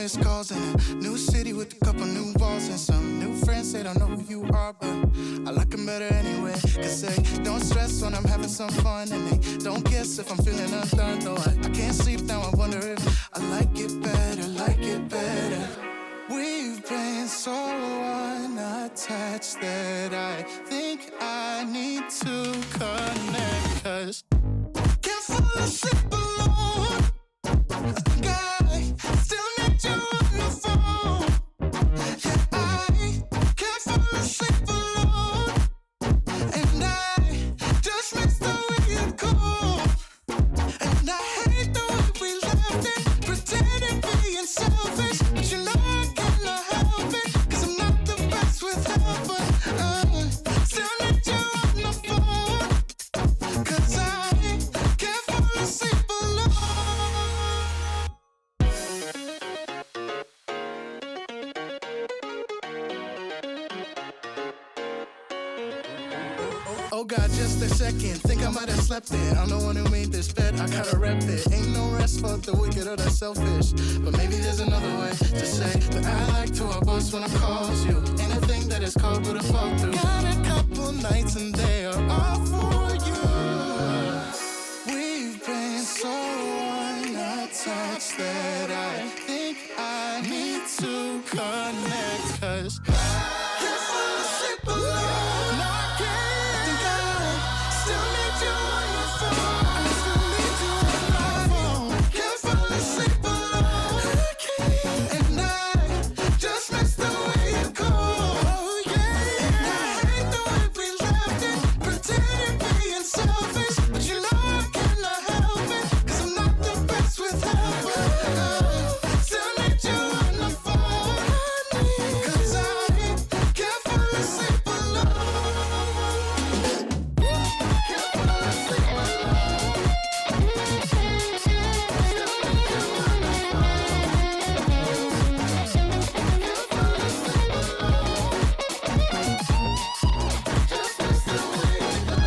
missed calls in a new city with a couple new walls and some new friends. They don't know who you are, but I like them better anyway. Cause they don't stress when I'm having some fun, and they don't guess if I'm feeling undone. Though I can't sleep now, I wonder if I like it better, like it better. We've been so unattached that I think I need to connect. Cause can't fall asleep alone. I think I still need you on the phone. Yeah, I can't fall asleep alone. And I just miss the way you go. And I hate the way we left it, pretending being selfish. But you know I cannot help it, cause I'm not the best with help. But still need you on the phone. Cause I can't fall asleep alone. Oh God, just a second, think I might have slept it. I'm the one who made this bed, I gotta rep it. Ain't no rest for the wicked or the selfish. But maybe there's another way to say that I like to boast when I calls you. Ain't a thing that is called but a fall through. Got a couple nights and they are all for you. We've been so unattached that I think I need to connect. Cause can't fall asleep alone. No, I can't. Think I still need you on your phone. I still need you on my phone. Can't fall asleep alone. I can't. And I just miss the way you go. Oh yeah. And I hate the way we left it, pretending being selfish. But you know I cannot help it, cause I'm not the best with help. Still need you on the phone. Cause I can't fall asleep alone. Can't fall asleep alone. Still need you on the phone. Can't fall asleep alone. Just miss the way you go.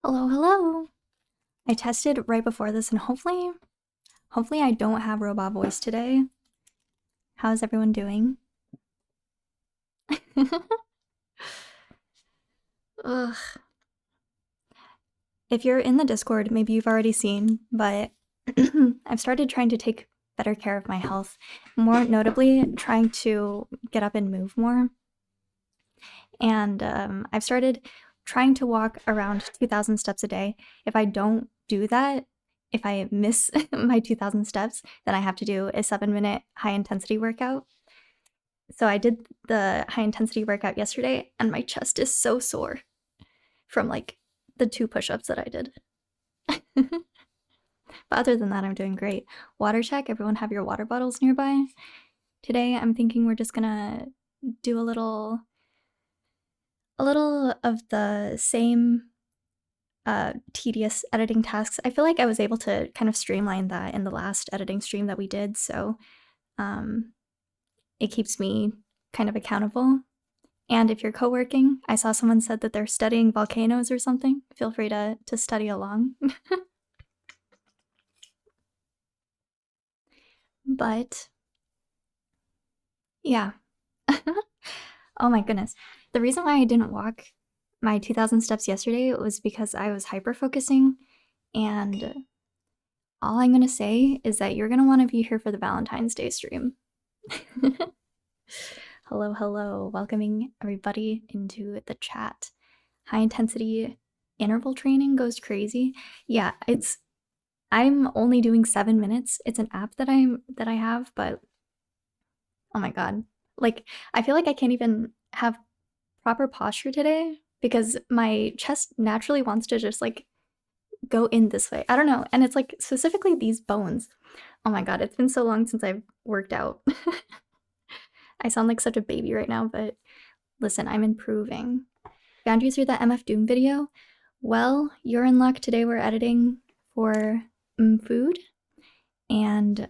Hello, hello. I tested right before this and hopefully I don't have robot voice today. How's everyone doing? Ugh. If you're in the Discord, maybe you've already seen, but I've started trying to take better care of my health. More notably, trying to get up and move more. And I've started trying to walk around 2,000 steps a day. If I don't do that, if I miss my 2,000 steps, then I have to do a 7-minute high-intensity workout. So I did the high-intensity workout yesterday, and my chest is so sore from, like, the 2 push-ups that I did. But other than that, I'm doing great. Water check. Everyone have your water bottles nearby. Today, I'm thinking we're just gonna do a little of the same tedious editing tasks. I feel like I was able to kind of streamline that in the last editing stream that we did, so it keeps me kind of accountable. And if you're co-working, I saw someone said that they're studying volcanoes or something. Feel free to study along. But yeah. Oh my goodness. The reason why I didn't walk my 2,000 steps yesterday was because I was hyper-focusing, and all I'm gonna say is that you're gonna want to be here for the Valentine's Day stream. Hello, hello. Welcoming everybody into the chat. High-intensity interval training goes crazy. Yeah, I'm only doing 7 minutes. It's an app that I have, but oh my god. Like, I feel like I can't even have proper posture today because my chest naturally wants to just like go in this way. I don't know. And it's like specifically these bones. Oh my god, it's been so long since I've worked out. I sound like such a baby right now, but listen, I'm improving. Found you through the MF Doom video? Well, you're in luck. Today we're editing for food, and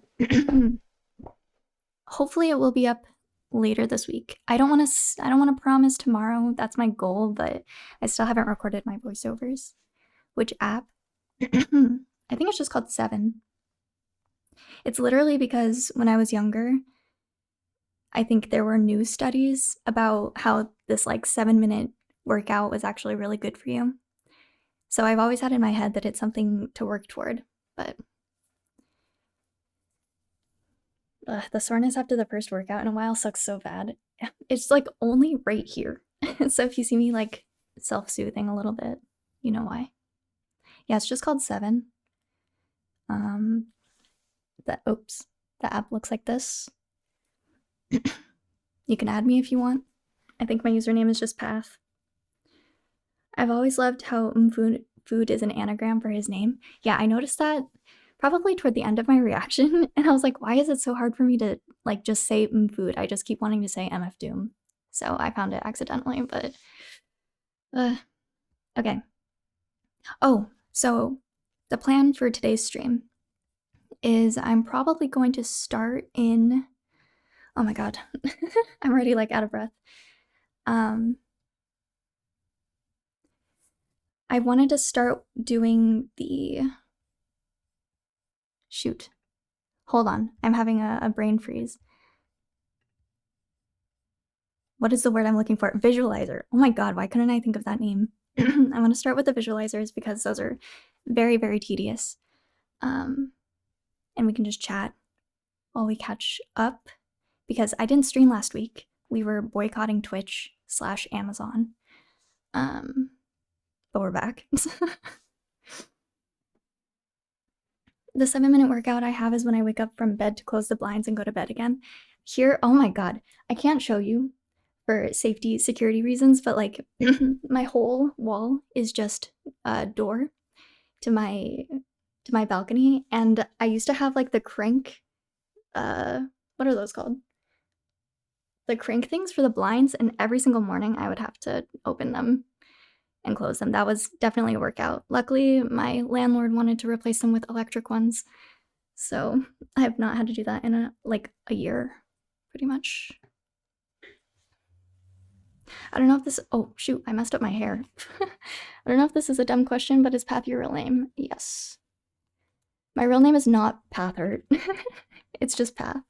hopefully it will be up later this week. I don't want to promise tomorrow. That's my goal, but I still haven't recorded my voiceovers. Which app? I think it's just called 7. It's literally because when I was younger, I think there were news studies about how this like 7-minute workout was actually really good for you. So I've always had in my head that it's something to work toward, but the soreness after the first workout in a while sucks so bad. It's like only right here. So if you see me like self-soothing a little bit, you know why. Yeah, it's just called 7. The app looks like this. You can add me if you want. I think my username is just Path. I've always loved how food is an anagram for his name. Yeah, I noticed that probably toward the end of my reaction, and I was like, why is it so hard for me to like just say food? I just keep wanting to say MF Doom. So I found it accidentally, but okay. Oh, so the plan for today's stream is I'm probably going to start in, oh my god, I'm already like out of breath. I wanted to start doing the, shoot, hold on, I'm having a brain freeze. What is the word I'm looking for? Visualizer. Oh my god, why couldn't I think of that name? I want to start with the visualizers because those are very, very tedious. And we can just chat while we catch up because I didn't stream last week. We were boycotting Twitch/Amazon. But we're back. The 7-minute workout I have is when I wake up from bed to close the blinds and go to bed again. Here, oh my god, I can't show you for security reasons, but like my whole wall is just a door to my balcony, and I used to have like the crank, what are those called? The crank things for the blinds, and every single morning I would have to open them and close them. That was definitely a workout. Luckily, my landlord wanted to replace them with electric ones, so I have not had to do that in a year, pretty much. I don't know if this, oh shoot, I messed up my hair. I don't know if this is a dumb question, but is Path your real name? Yes. My real name is not Pathert. It's just Path.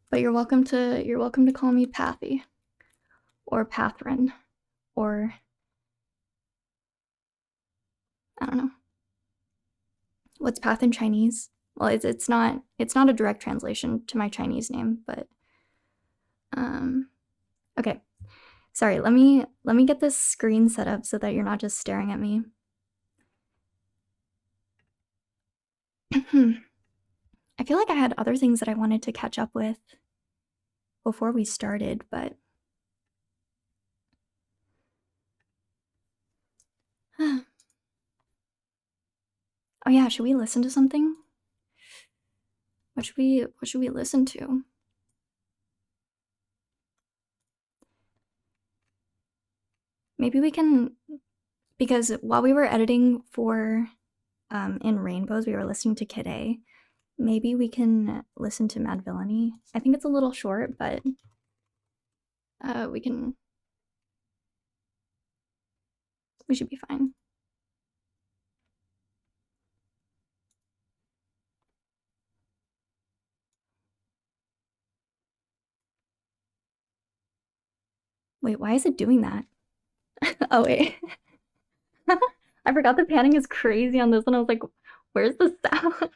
But you're welcome to call me Pathy or Pathrin or I don't know. What's Path in Chinese? Well, it's not a direct translation to my Chinese name, but okay. Sorry, let me get this screen set up so that you're not just staring at me. I feel like I had other things that I wanted to catch up with before we started, but oh yeah, should we listen to something? What should we listen to? Maybe we can, because while we were editing for in Rainbows, we were listening to Kid A. Maybe we can listen to Mad Villainy. I think it's a little short, but we should be fine. Wait, why is it doing that? Oh wait. I forgot the panning is crazy on this one. I was like, where's the sound?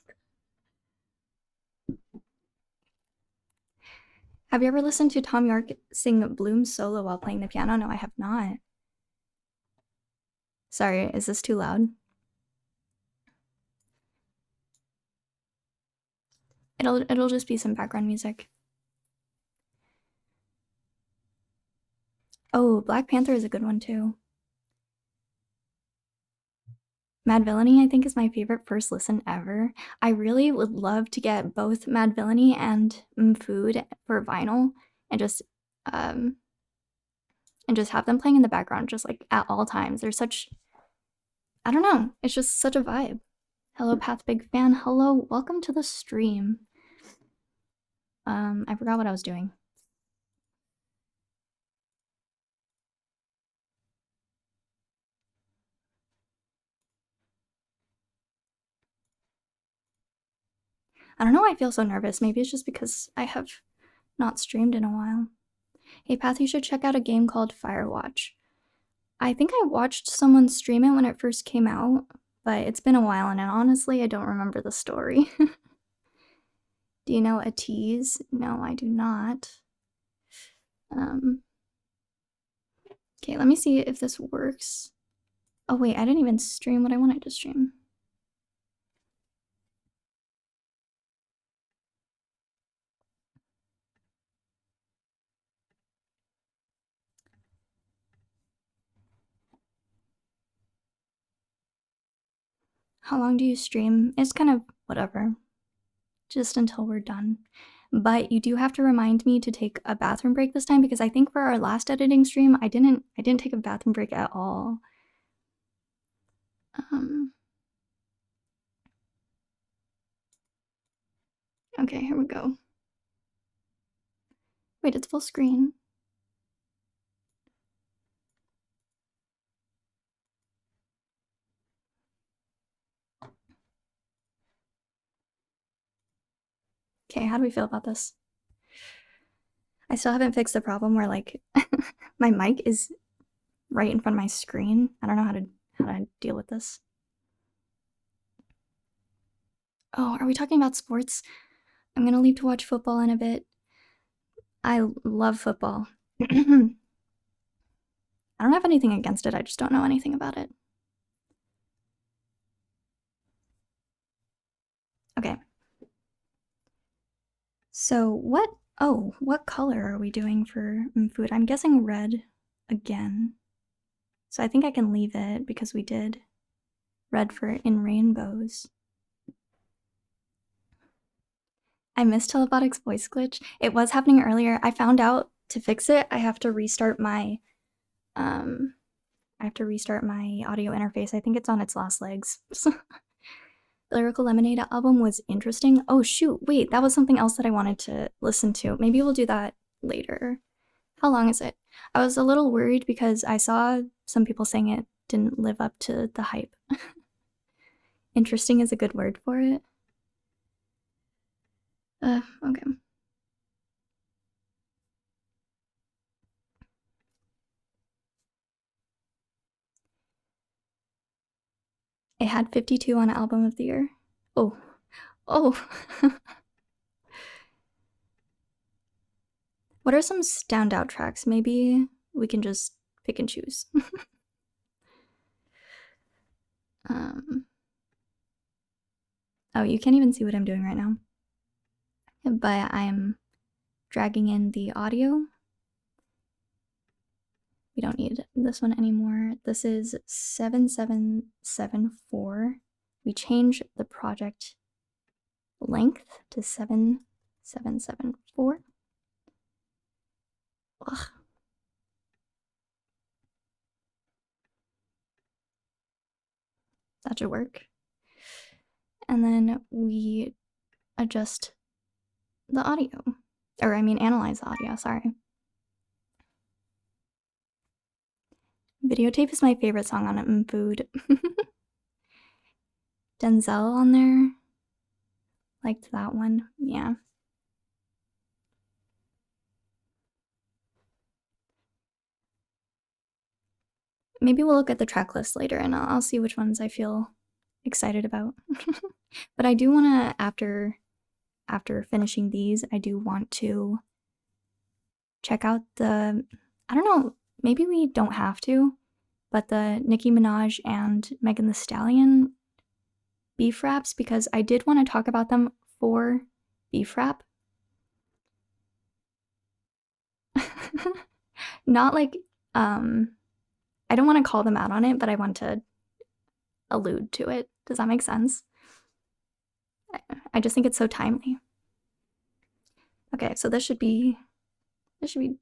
Have you ever listened to Tom York sing Bloom solo while playing the piano? No, I have not. Sorry, is this too loud? It'll just be some background music. Oh, Black Panther is a good one too. Mad Villainy, I think, is my favorite first listen ever. I really would love to get both Mad Villainy and Food for vinyl and just have them playing in the background just like at all times. They're such, I don't know, it's just such a vibe. Hello, Path Big Fan. Hello, welcome to the stream. I forgot what I was doing. I don't know why I feel so nervous. Maybe it's just because I have not streamed in a while. Hey Path, you should check out a game called Firewatch. I think I watched someone stream it when it first came out, but it's been a while and honestly I don't remember the story. Do you know a tease? No, I do not. Okay, let me see if this works. Oh wait, I didn't even stream what I wanted to stream. How long do you stream? It's kind of whatever. Just until we're done. But you do have to remind me to take a bathroom break this time because I think for our last editing stream, I didn't take a bathroom break at all. Okay, here we go. Wait, it's full screen. Okay, how do we feel about this? I still haven't fixed the problem where like my mic is right in front of my screen. I don't know how to deal with this. Oh, are we talking about sports? I'm gonna leave to watch football in a bit. I love football. I don't have anything against it, I just don't know anything about it. Okay. So what color are we doing for food? I'm guessing red again. So I think I can leave it because we did red for in rainbows. I missed Telepotic's voice glitch. It was happening earlier. I found out to fix it, I have to restart my audio interface. I think it's on its last legs. The Lyrical Lemonade album was interesting. Oh shoot, wait, that was something else that I wanted to listen to. Maybe we'll do that later. How long is it? I was a little worried because I saw some people saying it didn't live up to the hype. Interesting is a good word for it. Okay. It had 52 on Album of the Year. Oh. What are some standout tracks? Maybe we can just pick and choose. Oh, you can't even see what I'm doing right now. But I'm dragging in the audio. We don't need this one anymore. This is 7774. We change the project length to 7774. Ugh. That should work. And then we adjust the audio. Or I mean analyze the audio, sorry. Videotape is my favorite song on Food. Denzel on there. Liked that one, yeah. Maybe we'll look at the track list later and I'll see which ones I feel excited about. But I do want to, after finishing these, I do want to check out the, I don't know, maybe we don't have to, but the Nicki Minaj and Megan Thee Stallion beef raps, because I did want to talk about them for beef rap. Not like, I don't want to call them out on it, but I want to allude to it. Does that make sense? I just think it's so timely. Okay, so this should be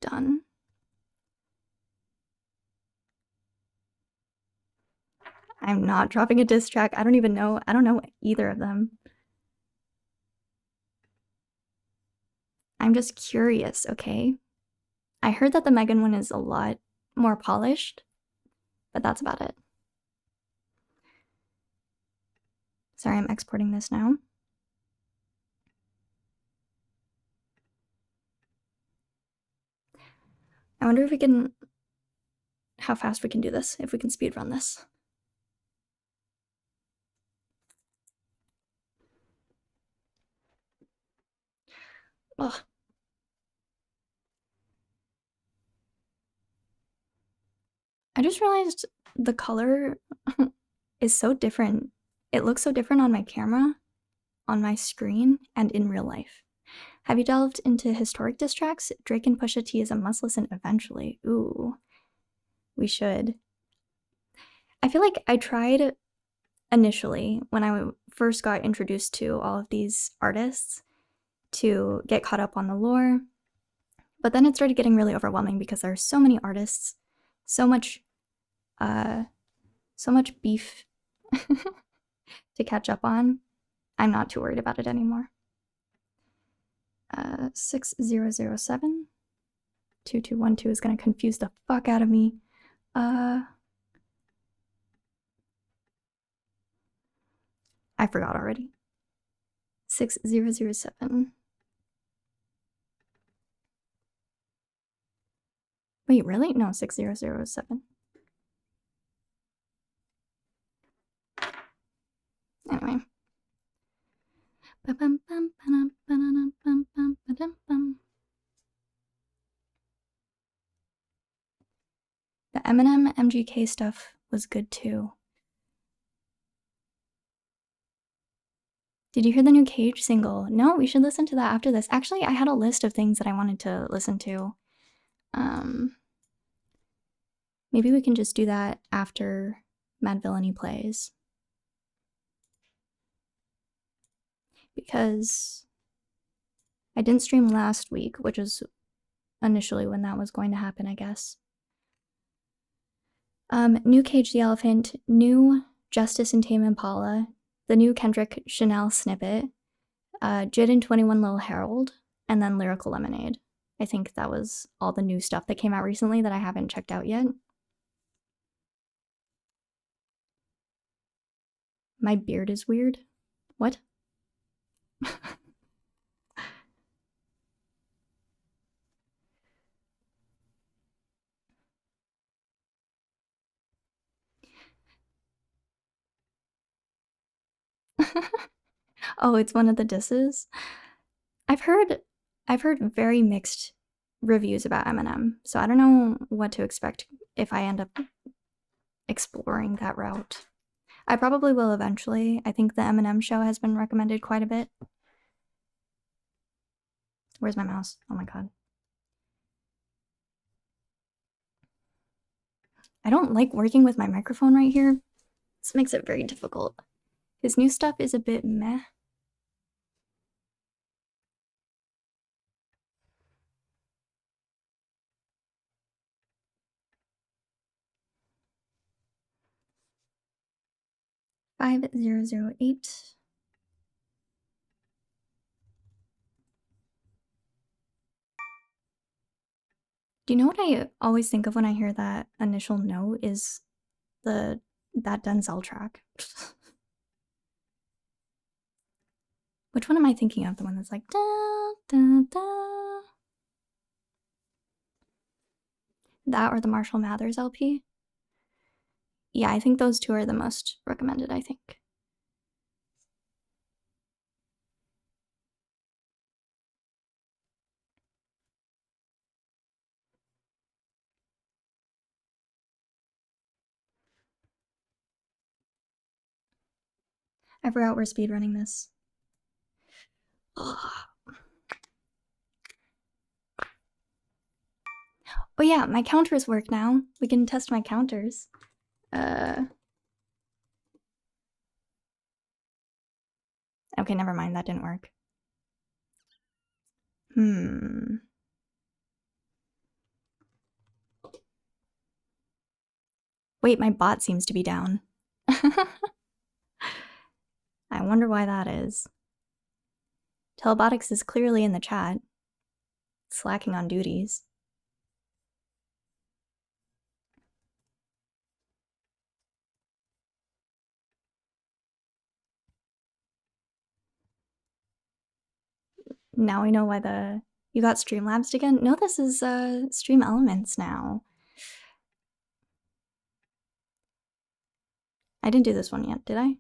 done. I'm not dropping a diss track. I don't know either of them. I'm just curious, okay? I heard that the Megan one is a lot more polished, but that's about it. Sorry, I'm exporting this now. I wonder if we can, how fast we can do this, if we can speedrun this. Ugh. I just realized the color is so different. It looks so different on my camera, on my screen, and in real life. Have you delved into historic diss tracks? Drake and Pusha T is a must listen eventually. Ooh, we should. I feel like I tried initially when I first got introduced to all of these artists to get caught up on the lore, but then it started getting really overwhelming because there are so many artists, so much beef to catch up on. I'm not too worried about it anymore. 6007 2212 is gonna confuse the fuck out of me. I forgot already. 6007. Wait, really? No, 6007. Anyway. The Eminem MGK stuff was good too. Did you hear the new Cage single? No, we should listen to that after this. Actually, I had a list of things that I wanted to listen to. Maybe we can just do that after Mad Villainy plays. Because I didn't stream last week, which is initially when that was going to happen, I guess. New Cage the Elephant, new Justice and Tame Impala, the new Kendrick Chanel snippet, Jid and 21 Lil Harold, and then Lyrical Lemonade. I think that was all the new stuff that came out recently that I haven't checked out yet. My beard is weird. What? Oh, it's one of the disses? I've heard very mixed reviews about Eminem, so I don't know what to expect if I end up exploring that route. I probably will eventually. I think the Eminem show has been recommended quite a bit. Where's my mouse? Oh my god. I don't like working with my microphone right here. This makes it very difficult. His new stuff is a bit meh. $5008. Do you know what I always think of when I hear that initial note is that Denzel track? Which one am I thinking of? The one that's like da da da. That or the Marshall Mathers LP? Yeah, I think those two are the most recommended, I think. I forgot we're speedrunning this. Ugh. Oh yeah, my counters work now. We can test my counters. Okay, never mind, that didn't work. Wait, my bot seems to be down. I wonder why that is. Telebotics is clearly in the chat. slacking on duties. Now I know why you got Streamlabs again? No, this is Stream Elements now. I didn't do this one yet, did I?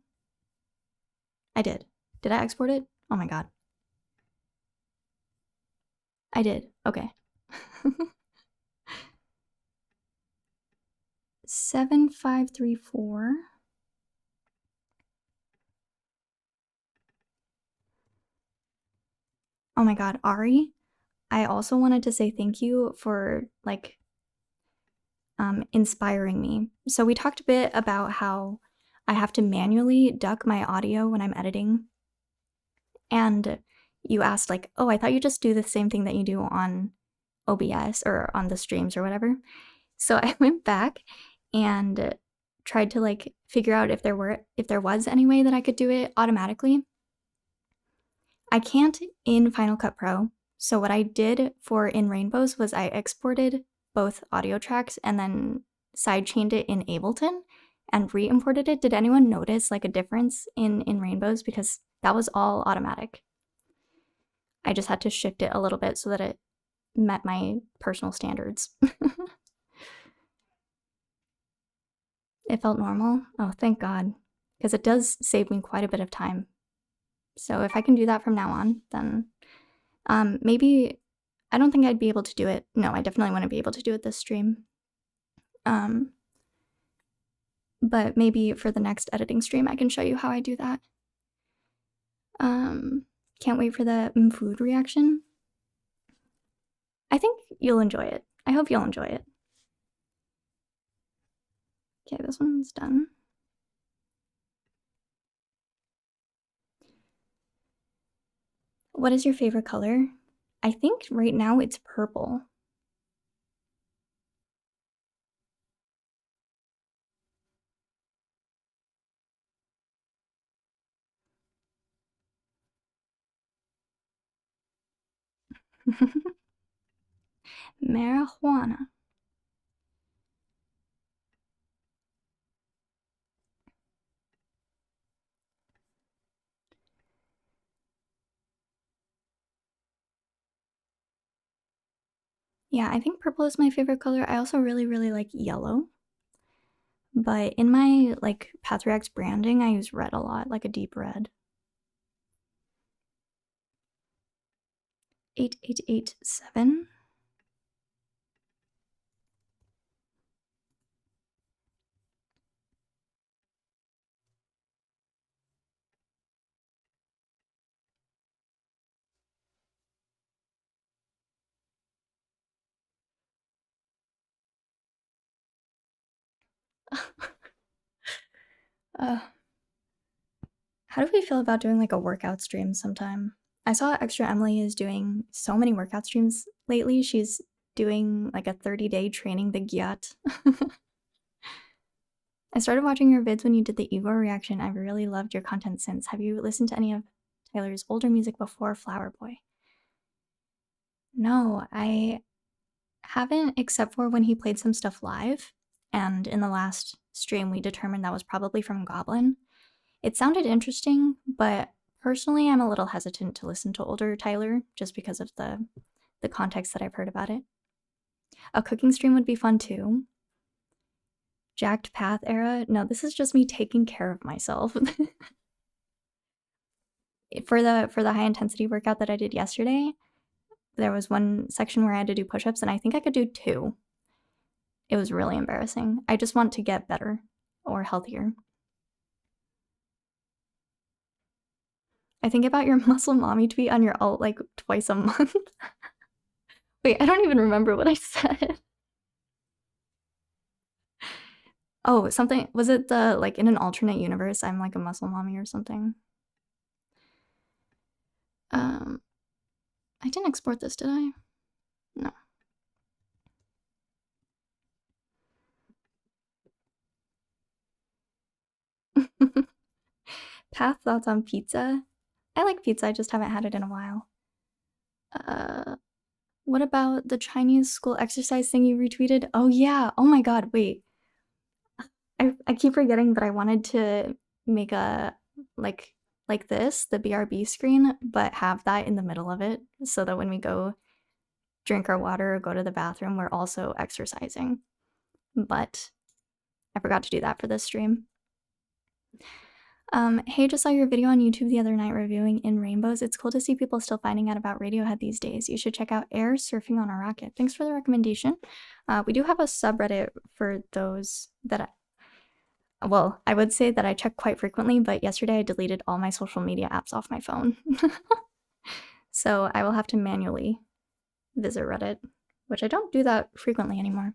I did. Did I export it? Oh my god. I did. Okay. 7534. Oh my god, Ari, I also wanted to say thank you for like inspiring me. So we talked a bit about how I have to manually duck my audio when I'm editing. And you asked like, oh, I thought you just do the same thing that you do on OBS or on the streams or whatever. So I went back and tried to like figure out if there was any way that I could do it automatically. I can't in Final Cut Pro. So what I did for In Rainbows was I exported both audio tracks and then sidechained it in Ableton and re-imported it. Did anyone notice like a difference in Rainbows? Because that was all automatic. I just had to shift it a little bit so that it met my personal standards. It felt normal? Oh, thank God. Because it does save me quite a bit of time. So if I can do that from now on, then maybe, I don't think I'd be able to do it. No, I definitely wouldn't be able to do it this stream. But maybe for the next editing stream, I can show you how I do that. Can't wait for the food reaction. I think you'll enjoy it. I hope you'll enjoy it. Okay, this one's done. What is your favorite color? I think right now it's purple. Marijuana. Yeah, I think purple is my favorite color. I also really, really like yellow. But in my like Path Reacts branding, I use red a lot, like a deep red. 8887. How do we feel about doing like a workout stream sometime? I saw Extra Emily is doing so many workout streams lately. She's doing like a 30-day training the gyat. I started watching your vids when you did the Igor reaction. I've really loved your content since. Have you listened to any of Tyler's older music before Flower Boy? No, I haven't, except for when he played some stuff live. And in the last stream, we determined that was probably from Goblin. It sounded interesting, but personally, I'm a little hesitant to listen to older Tyler just because of the context that I've heard about it. A cooking stream would be fun too. Jacked Path era? No, this is just me taking care of myself. For the high intensity workout that I did yesterday, there was one section where I had to do push-ups and I think I could do 2. It was really embarrassing. I just want to get better or healthier. I think about your muscle mommy tweet on your alt like twice a month. Wait, I don't even remember what I said. Oh, something, was it the, like, in an alternate universe, I'm like a muscle mommy or something? I didn't export this, did I? No. Path thoughts on pizza? I like pizza, I just haven't had it in a while. What about the Chinese school exercise thing you retweeted? Oh yeah, oh my god, wait. I keep forgetting that I wanted to make a, like this, the BRB screen, but have that in the middle of it, so that when we go drink our water or go to the bathroom, we're also exercising. But I forgot to do that for this stream. Hey, just saw your video on YouTube the other night reviewing In Rainbows. It's cool to see people still finding out about Radiohead these days. You should check out Air Surfing on a Rocket. Thanks for the recommendation. We do have a subreddit for those that I would say that I check quite frequently, but yesterday I deleted all my social media apps off my phone. So I will have to manually visit Reddit, which I don't do that frequently anymore.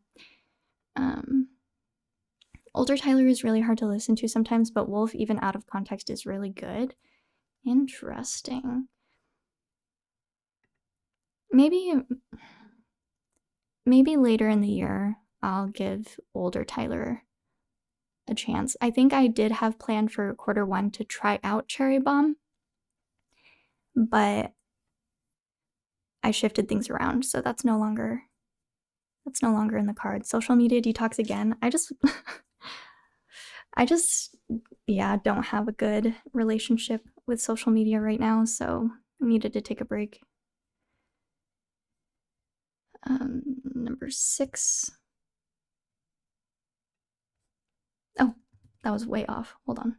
Older Tyler is really hard to listen to sometimes, but Wolf, even out of context, is really good. Interesting. Maybe later in the year, I'll give older Tyler a chance. I think I did have planned for Q1 to try out Cherry Bomb, but I shifted things around, so that's no longer in the cards. Social media detox again. I just yeah, don't have a good relationship with social media right now, so I needed to take a break. Number 6. Oh, that was way off. Hold on.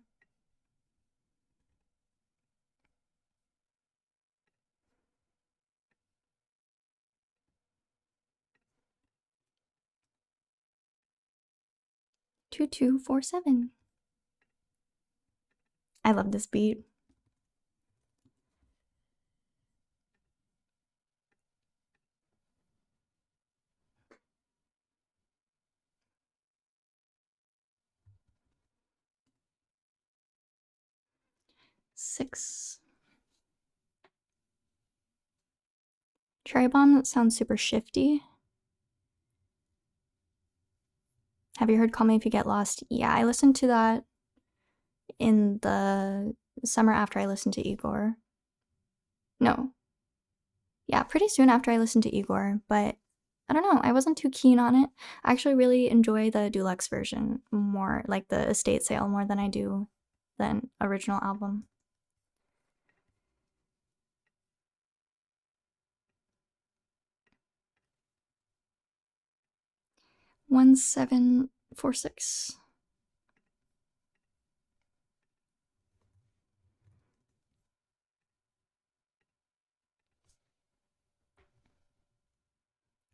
Two, 2, 4, 7. I love this beat. Six. Cherry Bomb sounds super shifty. Have you heard Call Me If You Get Lost? Yeah, I listened to that in the summer after I listened to Igor. No. Yeah, pretty soon after I listened to Igor, but I don't know, I wasn't too keen on it. I actually really enjoy the deluxe version more, like the estate sale, more than I do the original album. One, 7, 4, 6.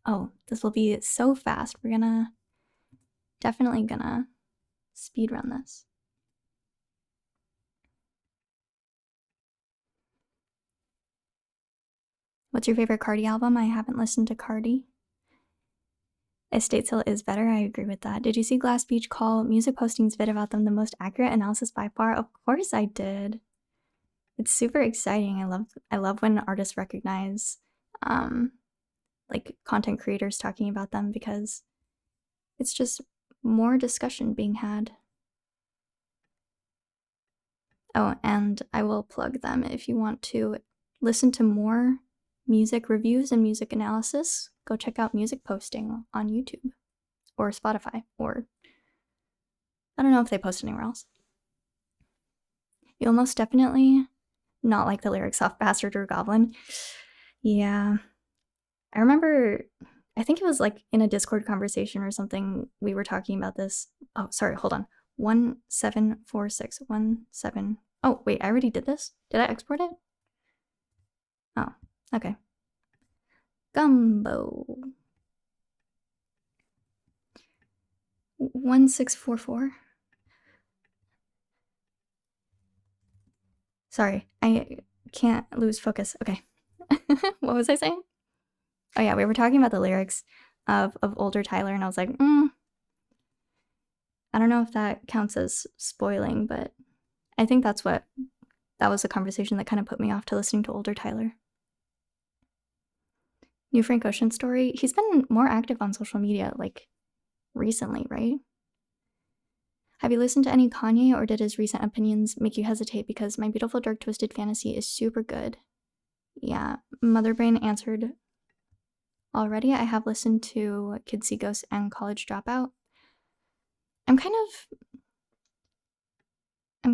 Oh, this will be so fast. We're definitely gonna speed run this. What's your favorite Cardi album? I haven't listened to Cardi. Estate Sale is better, I agree with that. Did you see Glass Beach call music postings vid about them the most accurate analysis by far? Of course I did. It's super exciting. I love when artists recognize like content creators talking about them, because it's just more discussion being had. Oh, and I will plug them if you want to listen to more music reviews and music analysis. Go check out Music Posting on YouTube or Spotify, or I don't know if they post anywhere else. You'll most definitely not like the lyrics off Bastard or Goblin. Yeah. I remember, I think it was like in a Discord conversation or something, we were talking about this. Oh, sorry, hold on. 1746, 17. Oh, wait, I already did this? Did I export it? Oh, okay. Gumbo. 1644. Sorry, I can't lose focus. Okay. What was I saying? Oh yeah, we were talking about the lyrics of older Tyler, and I was like, I don't know if that counts as spoiling, but I think that was the conversation that kind of put me off to listening to older Tyler. New Frank Ocean story. He's been more active on social media, like, recently, right? Have you listened to any Kanye, or did his recent opinions make you hesitate? Because My Beautiful Dark Twisted Fantasy is super good. Yeah, Motherbrain answered already. I have listened to Kids See Ghosts and College Dropout. I'm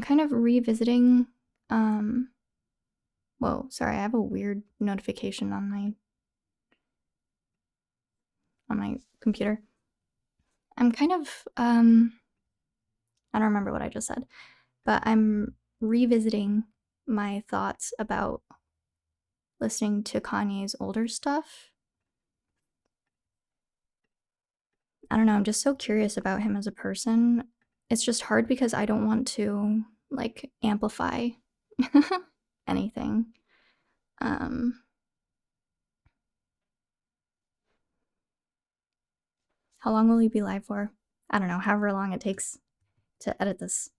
kind of revisiting, whoa, sorry, I have a weird notification on my computer. I'm kind of, I don't remember what I just said, but I'm revisiting my thoughts about listening to Kanye's older stuff. I don't know, I'm just so curious about him as a person. It's just hard because I don't want to, like, amplify anything. How long will you be live for? I don't know, however long it takes to edit this.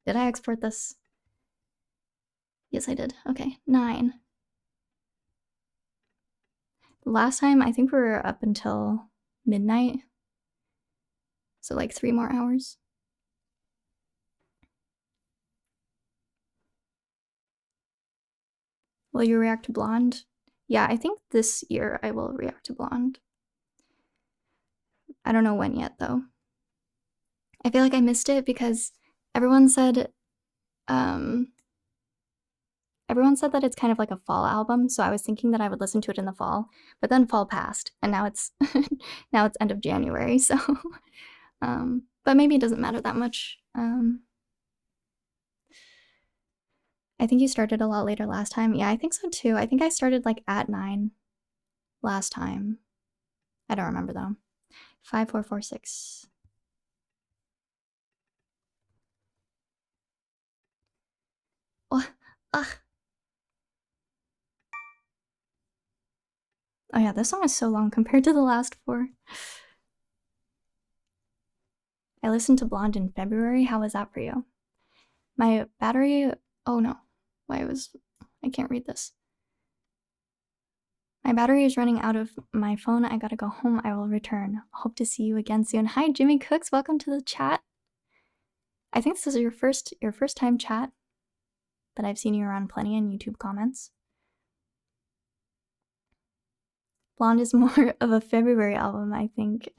Did I export this? Yes, I did. Okay, 9. Last time, I think we were up until midnight. So like 3 more hours. Will you react to Blonde? Yeah, I think this year I will react to Blonde. I don't know when yet, though. I feel like I missed it because everyone said that it's kind of like a fall album, so I was thinking that I would listen to it in the fall, but then fall passed, and now it's now it's end of January, so but maybe it doesn't matter that much. I think you started a lot later last time. Yeah, I think so too. I think I started like at 9 last time. I don't remember though. 5446. Oh, ugh. Oh yeah, this song is so long compared to the last 4. I listened to Blonde in February. How was that for you? My battery, oh no. I can't read this. My battery is running out of my phone. I gotta go home. I will return. Hope to see you again soon. Hi, Jimmy Cooks. Welcome to the chat. I think this is your first time chat, but I've seen you around plenty in YouTube comments. Blonde is more of a February album, I think.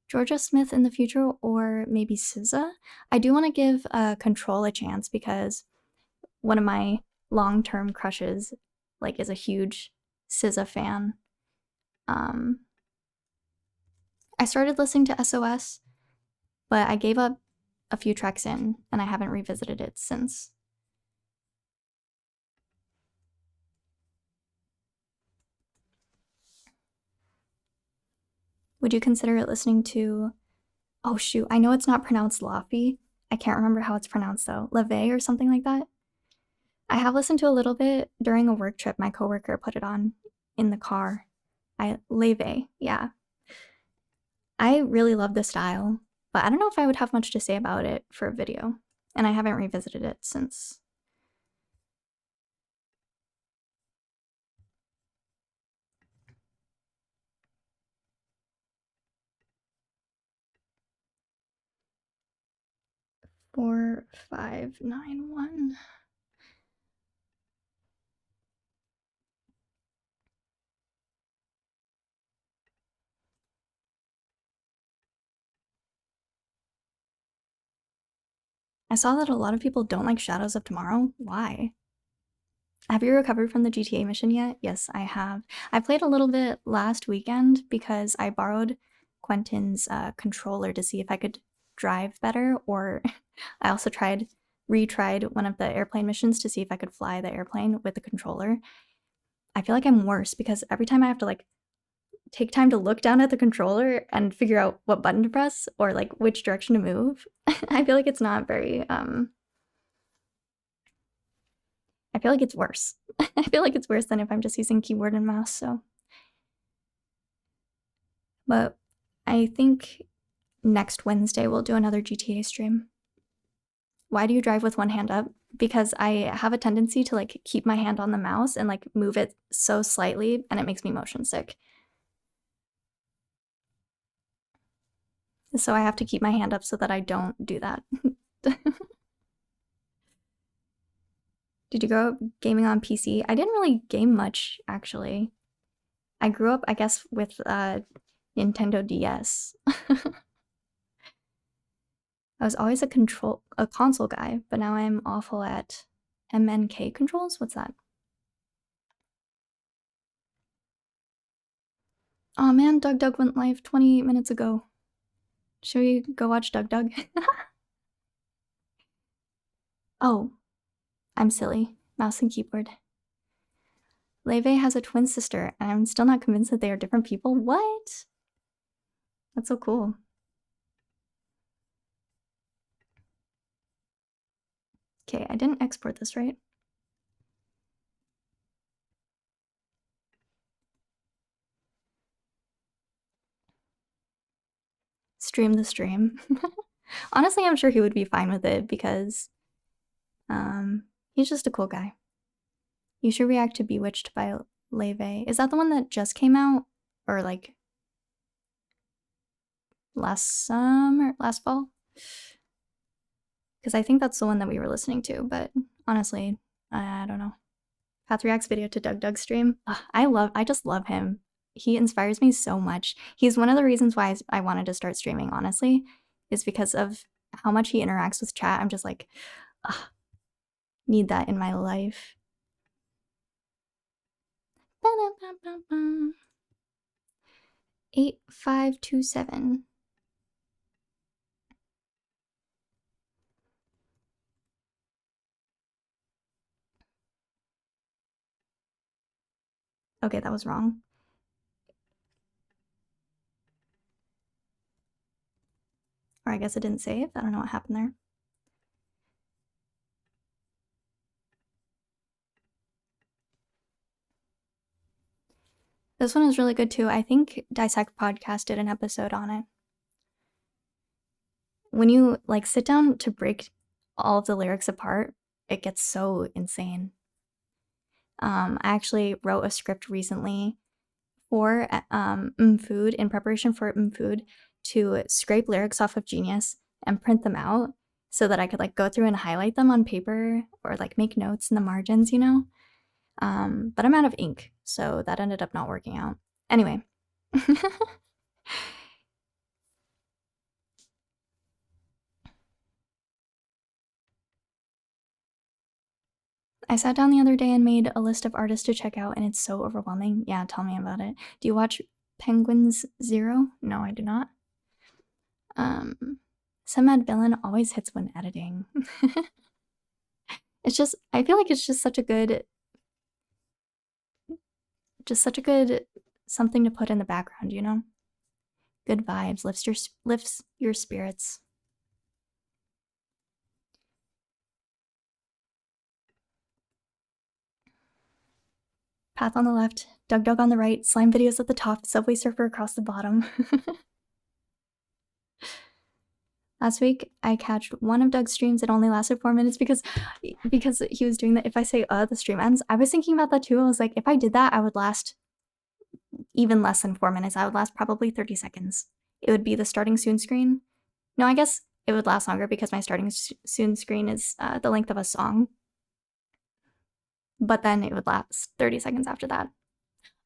Georgia Smith in the future, or maybe SZA. I do want to give Control a chance because one of my long-term crushes, like, is a huge SZA fan. I started listening to SOS, but I gave up a few tracks in, and I haven't revisited it since. Would you consider listening to, oh shoot, I know it's not pronounced Laffy. I can't remember how it's pronounced though. Leve or something like that? I have listened to a little bit during a work trip. My coworker put it on in the car. Leve, yeah. I really love the style, but I don't know if I would have much to say about it for a video, and I haven't revisited it since. Four, 5, 9, 1. I saw that a lot of people don't like Shadows of Tomorrow. Why? Have you recovered from the GTA mission yet? Yes, I have. I played a little bit last weekend because I borrowed Quentin's controller to see if I could drive better, or I also retried one of the airplane missions to see if I could fly the airplane with the controller. I feel like I'm worse because every time I have to like take time to look down at the controller and figure out what button to press or like which direction to move, I feel like it's not very I feel like it's worse. I feel like it's worse than if I'm just using keyboard and mouse, so. But I think next Wednesday we'll do another GTA stream. Why do you drive with one hand up? Because I have a tendency to like keep my hand on the mouse and like move it so slightly, and it makes me motion sick. So I have to keep my hand up so that I don't do that. Did you grow up gaming on PC? I didn't really game much, actually. I grew up, I guess, with Nintendo DS. I was always a console guy, but now I'm awful at MNK controls. What's that? Oh man, Doug Doug went live 20 minutes ago. Should we go watch Doug Doug? Oh, I'm silly. Mouse and keyboard. Leve has a twin sister, and I'm still not convinced that they are different people. What? That's so cool. Okay, I didn't export this, right? Stream the stream. Honestly, I'm sure he would be fine with it because he's just a cool guy. You should react to Bewitched by Leve. Is that the one that just came out? Or like last fall? Because I think that's the one that we were listening to, but honestly, I don't know. Path reacts video to Doug Doug stream. Ugh, I just love him. He inspires me so much. He's one of the reasons why I wanted to start streaming, honestly, is because of how much he interacts with chat. I'm just like, ugh, need that in my life. 8527. Okay, that was wrong. Or I guess it didn't save. I don't know what happened there. This one is really good too. I think Dissect Podcast did an episode on it. When you like sit down to break all of the lyrics apart, it gets so insane. I actually wrote a script recently for Food in preparation for Food to scrape lyrics off of Genius and print them out so that I could like go through and highlight them on paper or like make notes in the margins, you know? But I'm out of ink, so that ended up not working out. Anyway. I sat down the other day and made a list of artists to check out, and it's so overwhelming. Yeah, tell me about it. Do you watch Penguins Zero? No, I do not. Some mad villain always hits when editing. It's just, I feel like it's just such a good something to put in the background, you know? Good vibes, lifts your spirits. Path on the left, Doug Doug on the right, slime videos at the top, Subway Surfer across the bottom. Last week, I catched one of Doug's streams. It only lasted 4 minutes because he was doing that. If I say, the stream ends, I was thinking about that too. I was like, if I did that, I would last even less than 4 minutes. I would last probably 30 seconds. It would be the starting soon screen. No, I guess it would last longer because my starting soon screen is the length of a song. But then it would last 30 seconds after that.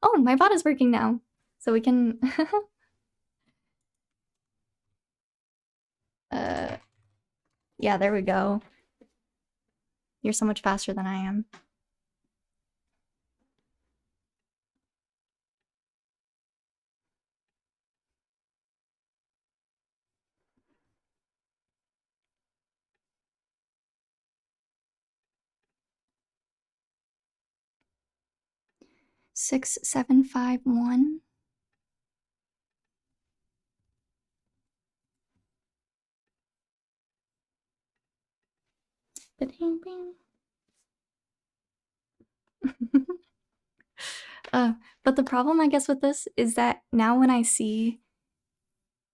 Oh, my bot is working now. So we can... yeah, there we go. You're so much faster than I am. Six, 7, 5, 1. Bing, bing. But the problem, I guess, with this is that now when I see,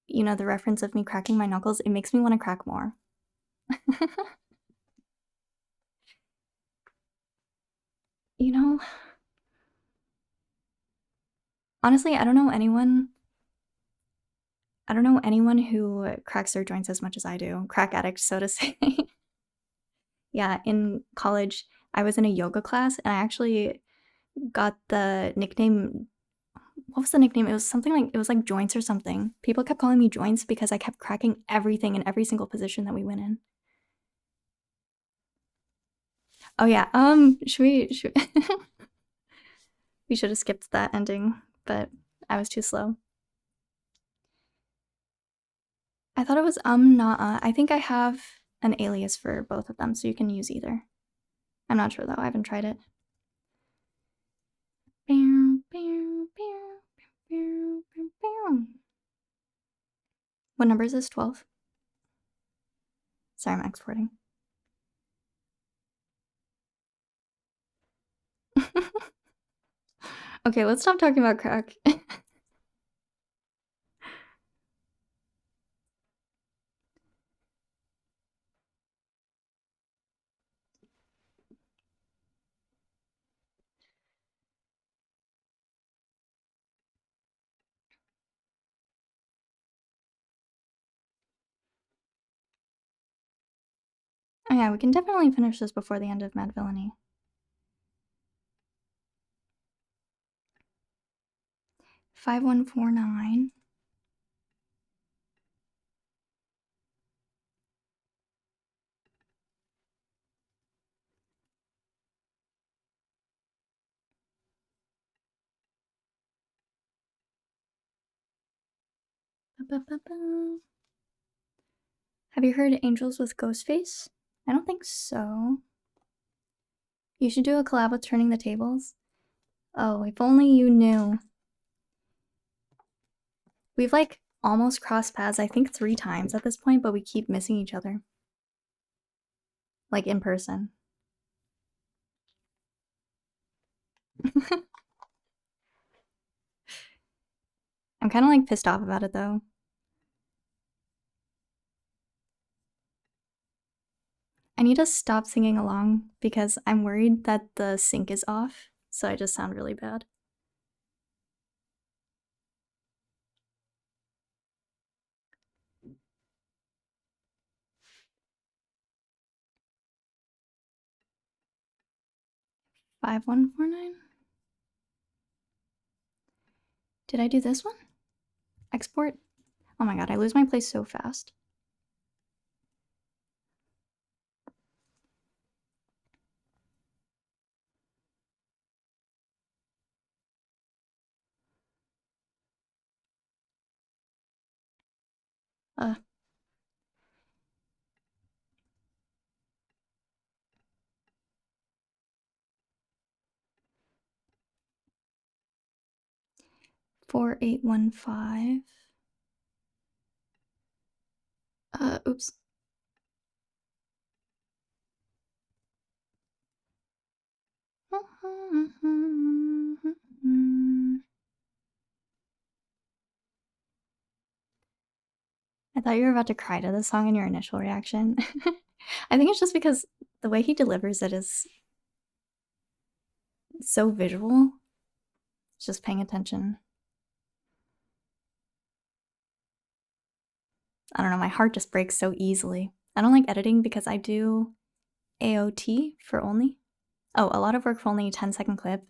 you know, the reference of me cracking my knuckles, it makes me want to crack more. You know, honestly, I don't know anyone who cracks their joints as much as I do. Crack addict, so to say. Yeah, in college, I was in a yoga class, and I actually got the nickname, what was the nickname? It was something like, it was like Joints or something. People kept calling me Joints because I kept cracking everything in every single position that we went in. Oh yeah, should we should have skipped that ending, but I was too slow. I thought it was not I think I have an alias for both of them, so you can use either. I'm not sure though, I haven't tried it. What number is this? 12? Sorry, I'm exporting. Okay, let's stop talking about crack. Oh yeah, we can definitely finish this before the end of Mad Villainy. 5149. Have you heard Angels with Ghostface? I don't think so. You should do a collab with Turning the Tables. Oh, if only you knew. We've like almost crossed paths, I think 3 times at this point, but we keep missing each other. Like in person. I'm kind of like pissed off about it though. I need to stop singing along because I'm worried that the sync is off, so I just sound really bad. Five 149. Did I do this one? Export? Oh my god, I lose my place so fast. Uh. Four 815. Oops. I thought you were about to cry to this song in your initial reaction. I think it's just because the way he delivers it is so visual. It's just paying attention. I don't know, my heart just breaks so easily. I don't like editing because I do AOT for only. Oh, a lot of work for only a 10-second clip.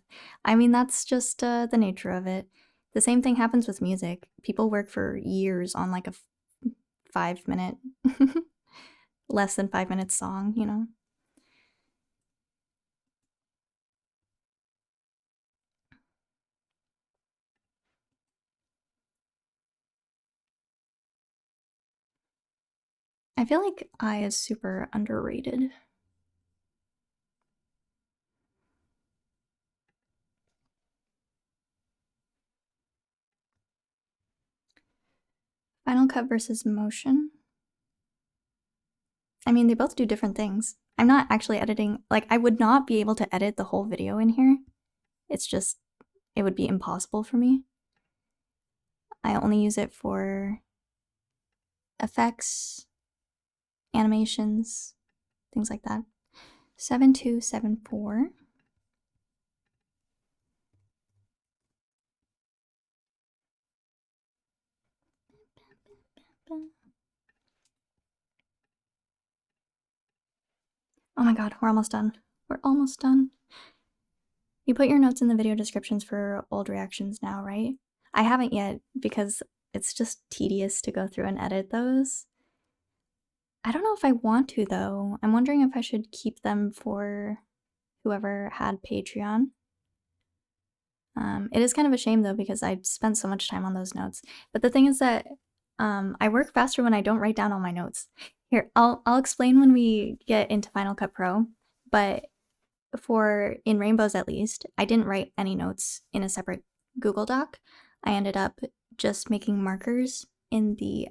I mean, that's just the nature of it. The same thing happens with music. People work for years on like a 5-minute, less than 5 minutes song, you know? I feel like I is super underrated. Final Cut versus Motion. I mean, they both do different things. I'm not actually editing, like, I would not be able to edit the whole video in here. It's just, it would be impossible for me. I only use it for effects, animations, things like that. 7274. Oh my god, we're almost done. We're almost done. You put your notes in the video descriptions for old reactions now, right? I haven't yet because it's just tedious to go through and edit those. I don't know if I want to, though. I'm wondering if I should keep them for whoever had Patreon. It is kind of a shame, though, because I spent so much time on those notes. But the thing is that I work faster when I don't write down all my notes. Here, I'll explain when we get into Final Cut Pro, but in Rainbows at least, I didn't write any notes in a separate Google Doc. I ended up just making markers in the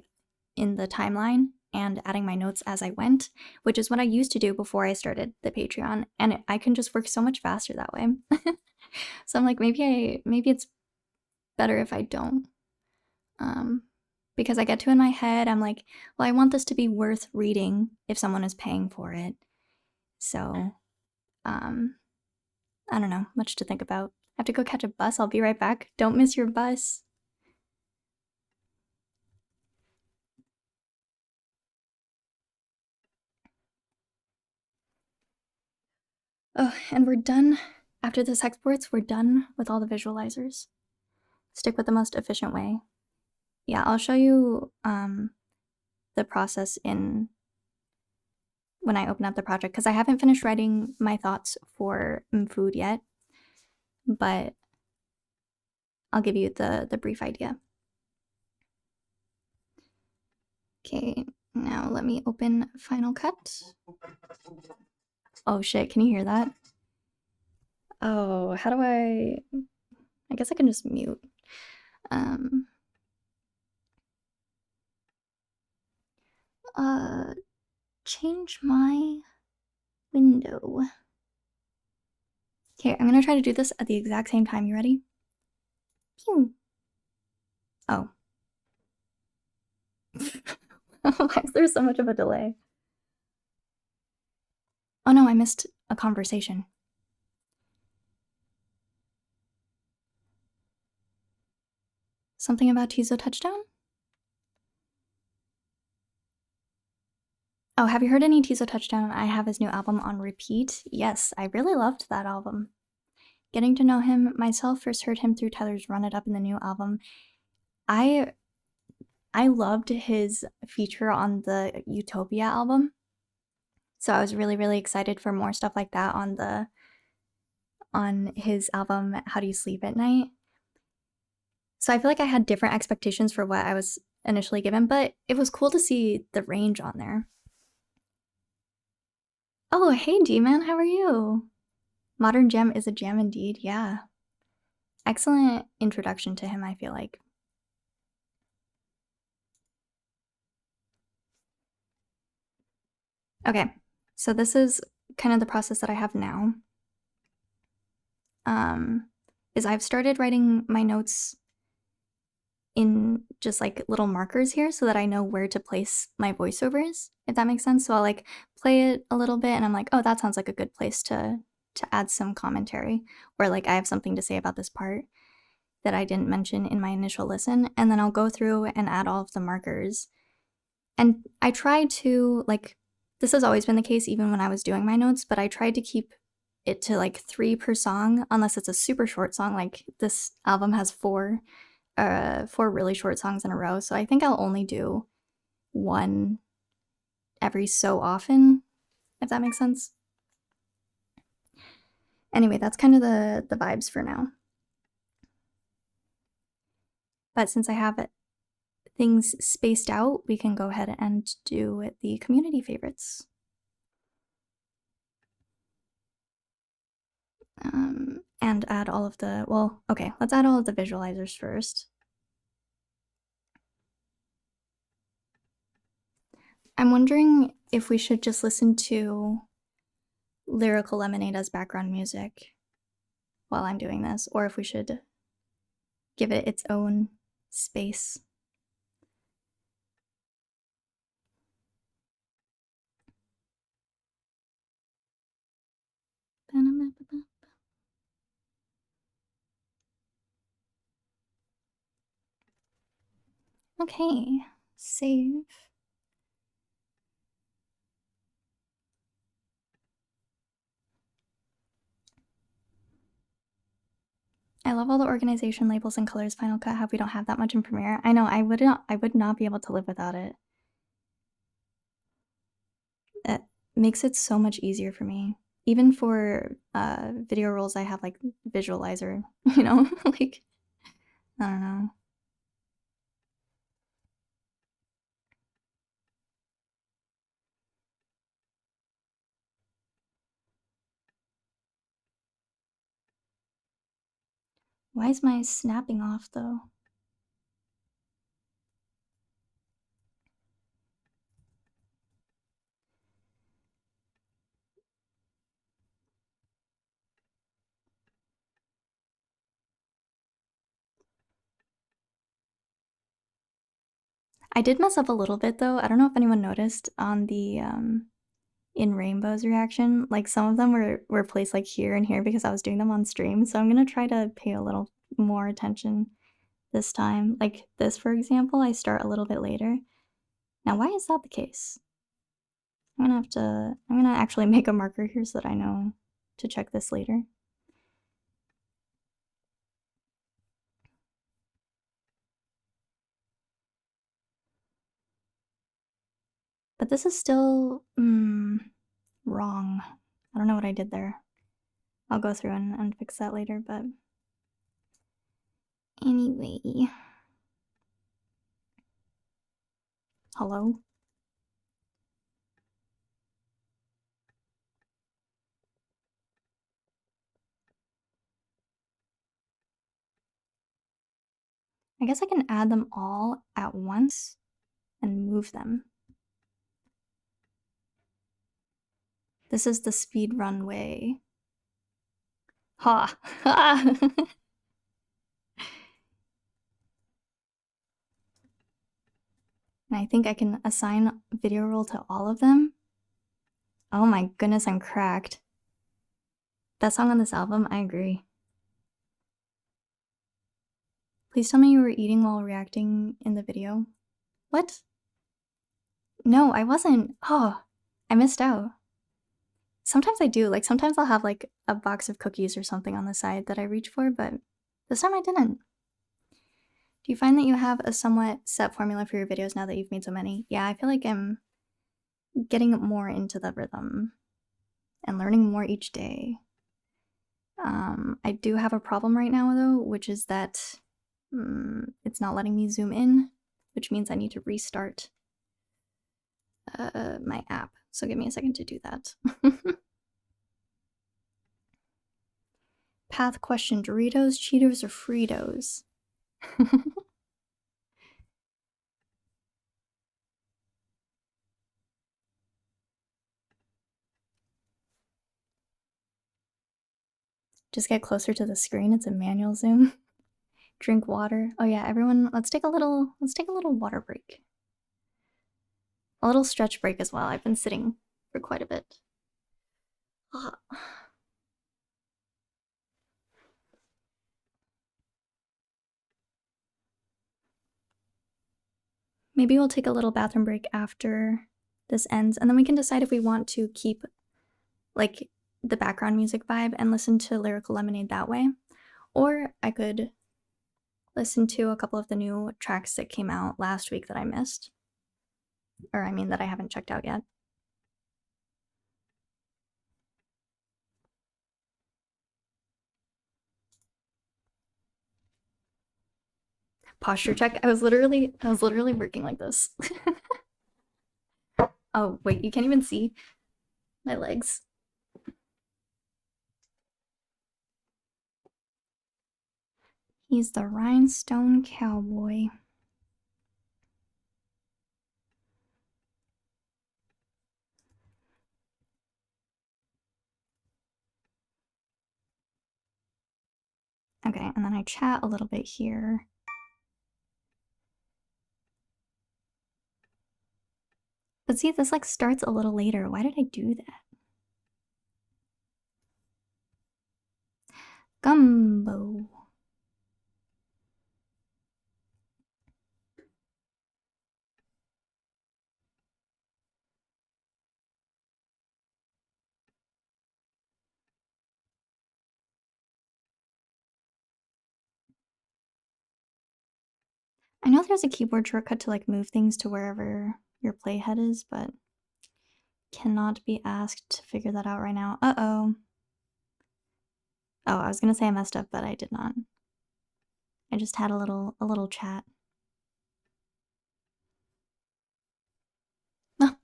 timeline and adding my notes as I went, which is what I used to do before I started the Patreon, and I can just work so much faster that way. So I'm like, maybe it's better if I don't. Because I get to in my head, I'm like, well, I want this to be worth reading if someone is paying for it. So, I don't know, much to think about. I have to go catch a bus. I'll be right back. Don't miss your bus. Oh, and we're done. After this exports, we're done with all the visualizers. Stick with the most efficient way. Yeah, I'll show you the process when I open up the project, because I haven't finished writing my thoughts for food yet, but I'll give you the brief idea. Okay, now let me open Final Cut. Oh shit, can you hear that? Oh, how do I guess I can just mute. Change my window. Okay, I'm gonna try to do this at the exact same time. You ready? Pew. Oh. Why is there so much of a delay? Oh no, I missed a conversation. Something about Tizo Touchdown? Oh, have you heard any Tizo Touchdown? I have his new album on repeat. Yes, I really loved that album. Getting to know him myself, first heard him through Tyler's Run It Up in the new album. I loved his feature on the Utopia album. So I was really, really excited for more stuff like that on his album How Do You Sleep at Night. So I feel like I had different expectations for what I was initially given, but it was cool to see the range on there. Oh, hey D-Man, how are you? Modern Gem is a jam indeed, yeah. Excellent introduction to him, I feel like. Okay, so this is kind of the process that I have now. Is I've started writing my notes in just like little markers here so that I know where to place my voiceovers, if that makes sense. So I'll like play it a little bit and I'm like, oh, that sounds like a good place to add some commentary, or like I have something to say about this part that I didn't mention in my initial listen, and then I'll go through and add all of the markers. And I try to, like, this has always been the case even when I was doing my notes, but I tried to keep it to like 3 per song, unless it's a super short song. Like this album has 4 really short songs in a row, so I think I'll only do 1 every so often, if that makes sense. Anyway, that's kind of the vibes for now. But since I have things spaced out, we can go ahead and do the community favorites. And add all of the, well, okay, let's add all of the visualizers first. I'm wondering if we should just listen to Lyrical Lemonade as background music while I'm doing this, or if we should give it its own space. Okay, save. I love all the organization, labels, and colors Final Cut have. We don't have that much in Premiere. I know, I would not be able to live without it. It makes it so much easier for me. Even for video rolls, I have like visualizer, you know? Like, I don't know. Why is my snapping off though? I did mess up a little bit though. I don't know if anyone noticed on the in Rainbow's reaction. Like some of them were placed like here and here because I was doing them on stream. So I'm gonna try to pay a little more attention this time. Like this, for example, I start a little bit later. Now, why is that the case? I'm gonna actually make a marker here so that I know to check this later. But this is still wrong. I don't know what I did there. I'll go through and fix that later, but anyway. Hello? I guess I can add them all at once and move them. This is the speed run way. Ha! Ha! And I think I can assign video roll to all of them. Oh my goodness, I'm cracked. Best song on this album? I agree. Please tell me you were eating while reacting in the video. What? No, I wasn't. Oh, I missed out. Sometimes I do. Like, sometimes I'll have, like, a box of cookies or something on the side that I reach for, but this time I didn't. Do you find that you have a somewhat set formula for your videos now that you've made so many? Yeah, I feel like I'm getting more into the rhythm and learning more each day. I do have a problem right now, though, which is that it's not letting me zoom in, which means I need to restart my app. So give me a second to do that. Path question, Doritos, Cheetos, or Fritos? Just get closer to the screen, it's a manual zoom. Drink water. Oh yeah, everyone, let's take a little water break. A little stretch break as well. I've been sitting for quite a bit. Maybe we'll take a little bathroom break after this ends, and then we can decide if we want to keep like the background music vibe and listen to Lyrical Lemonade that way. Or I could listen to a couple of the new tracks that came out last week that I missed. Or I mean that I haven't checked out yet. Posture check. I was literally working like this. Oh wait, you can't even see my legs. He's the rhinestone cowboy. Okay, and then I chat a little bit here. But see, this like starts a little later. Why did I do that? Gumbo. I know there's a keyboard shortcut to like move things to wherever your playhead is, but cannot be asked to figure that out right now. Uh-oh. Oh, I was gonna say I messed up, but I did not. I just had a little chat. Oh,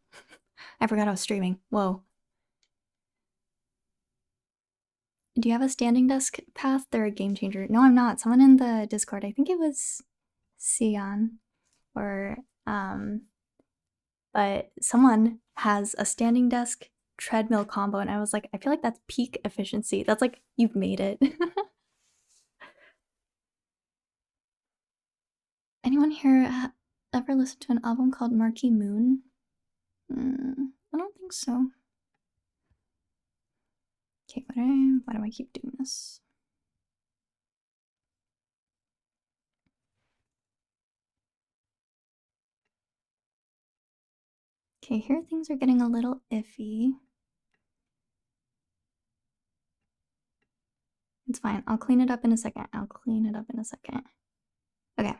I forgot I was streaming. Whoa. Do you have a standing desk path? They're a game changer. No, I'm not. Someone in the Discord, I think it was Sion, or but someone has a standing desk treadmill combo, and I was like, I feel like that's peak efficiency. That's like, you've made it. Anyone here ever listened to an album called Marquee Moon? I don't think so. Okay, why do I keep doing this? Okay, here things are getting a little iffy. It's fine. I'll clean it up in a second. Okay.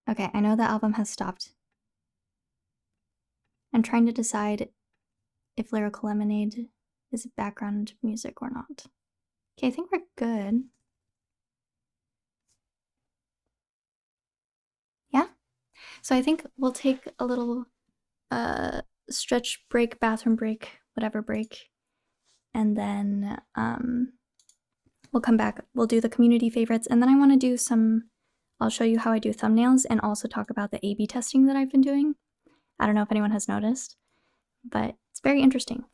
Okay, I know the album has stopped. I'm trying to decide if Lyrical Lemonade is background music or not. Okay, I think we're good. Yeah? So I think we'll take a little stretch break, bathroom break, whatever break, and then we'll come back. We'll do the community favorites, and then I want to do I'll show you how I do thumbnails and also talk about the A/B testing that I've been doing. I don't know if anyone has noticed, but it's very interesting.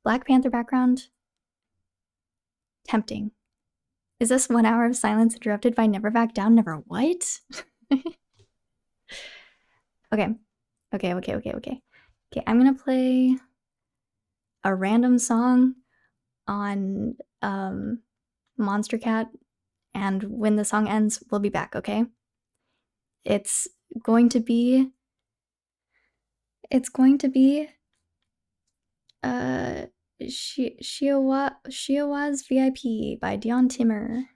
Black Panther background, tempting. Is this 1 hour of silence interrupted by Never Back Down, Never what? Okay, I'm gonna play a random song on Monster Cat, and when the song ends, we'll be back, okay? It's going to be Shiawa's VIP by Dion Timmer,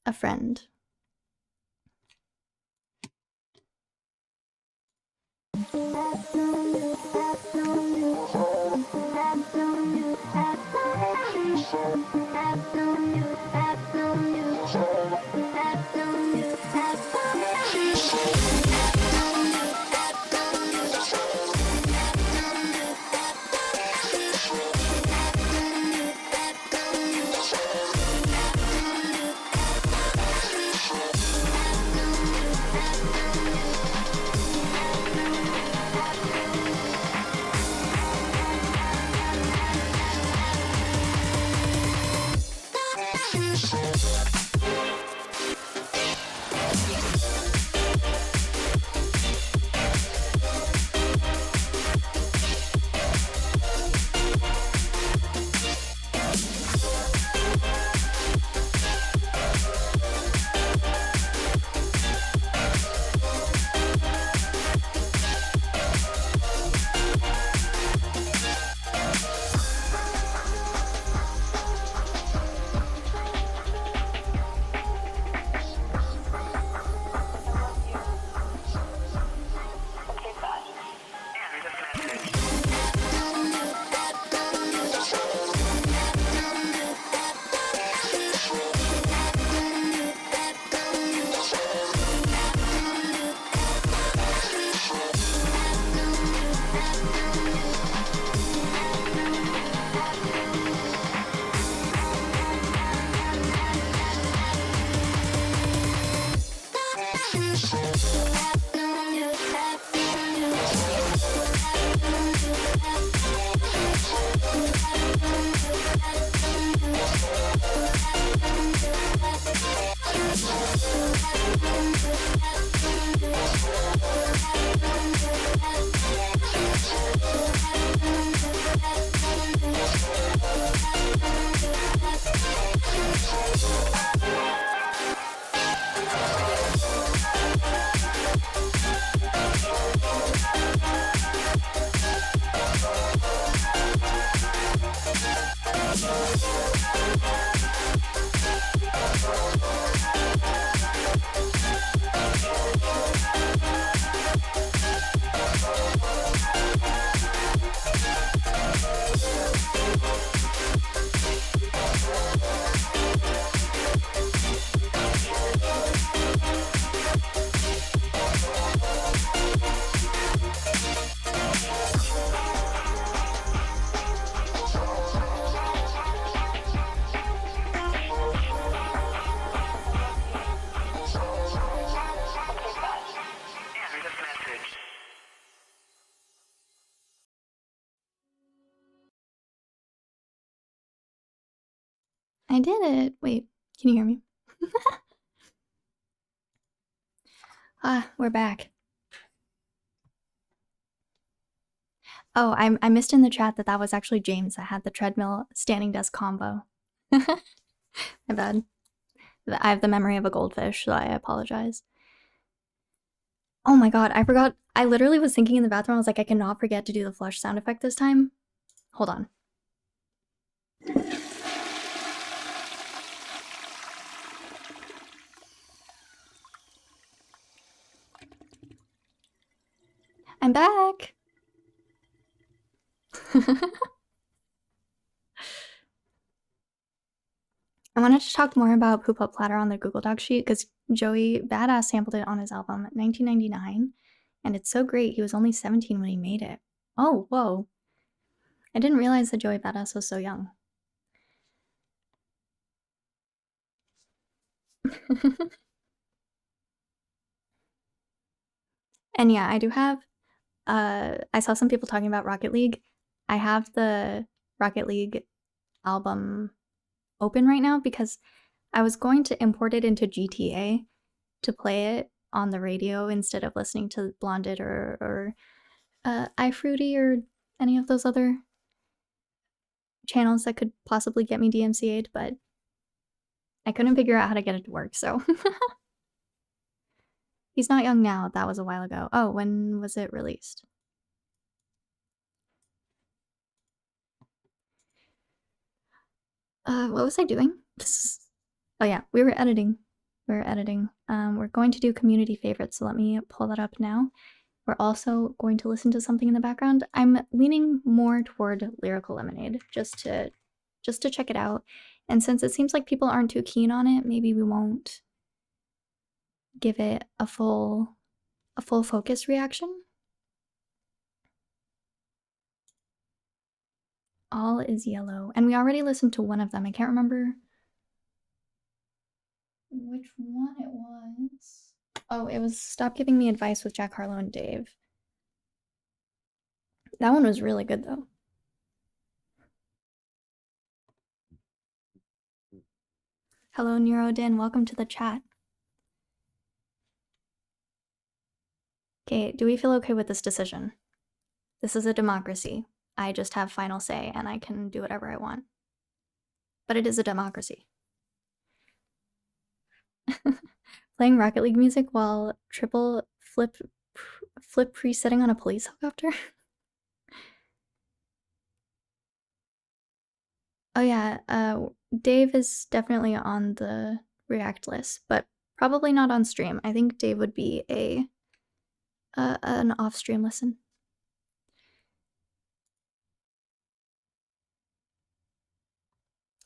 a friend. I did it. Wait, can you hear me? We're back. Oh, I missed in the chat that was actually James that had the treadmill standing desk combo. My bad. I have the memory of a goldfish, so I apologize. Oh my god, I forgot. I literally was thinking in the bathroom, I was like, I cannot forget to do the flush sound effect this time. Hold on. I'm back! I wanted to talk more about Poop Up Platter on the Google Doc sheet because Joey Badass sampled it on his album 1999, and it's so great. He was only 17 when he made it. Oh, whoa. I didn't realize that Joey Badass was so young. And yeah, I do have, I saw some people talking about Rocket League. I have the Rocket League album open right now because I was going to import it into GTA to play it on the radio instead of listening to Blonded or iFruity or any of those other channels that could possibly get me DMCA'd, but I couldn't figure out how to get it to work, so. He's not young now, that was a while ago. Oh, when was it released? What was I doing? Oh yeah, we were editing. We're going to do community favorites, so let me pull that up now. We're also going to listen to something in the background. I'm leaning more toward Lyrical Lemonade, just to check it out. And since it seems like people aren't too keen on it, maybe we won't give it a full focus reaction. All is Yellow. And we already listened to one of them. I can't remember which one it was. Oh, it was Stop Giving Me Advice with Jack Harlow and Dave. That one was really good, though. Hello, Neurodin. Welcome to the chat. Okay, do we feel okay with this decision? This is a democracy. I just have final say, and I can do whatever I want. But it is a democracy. Playing Rocket League music while triple flip pre-setting on a police helicopter? Oh yeah, Dave is definitely on the React list, but probably not on stream. I think Dave would be an off-stream listen.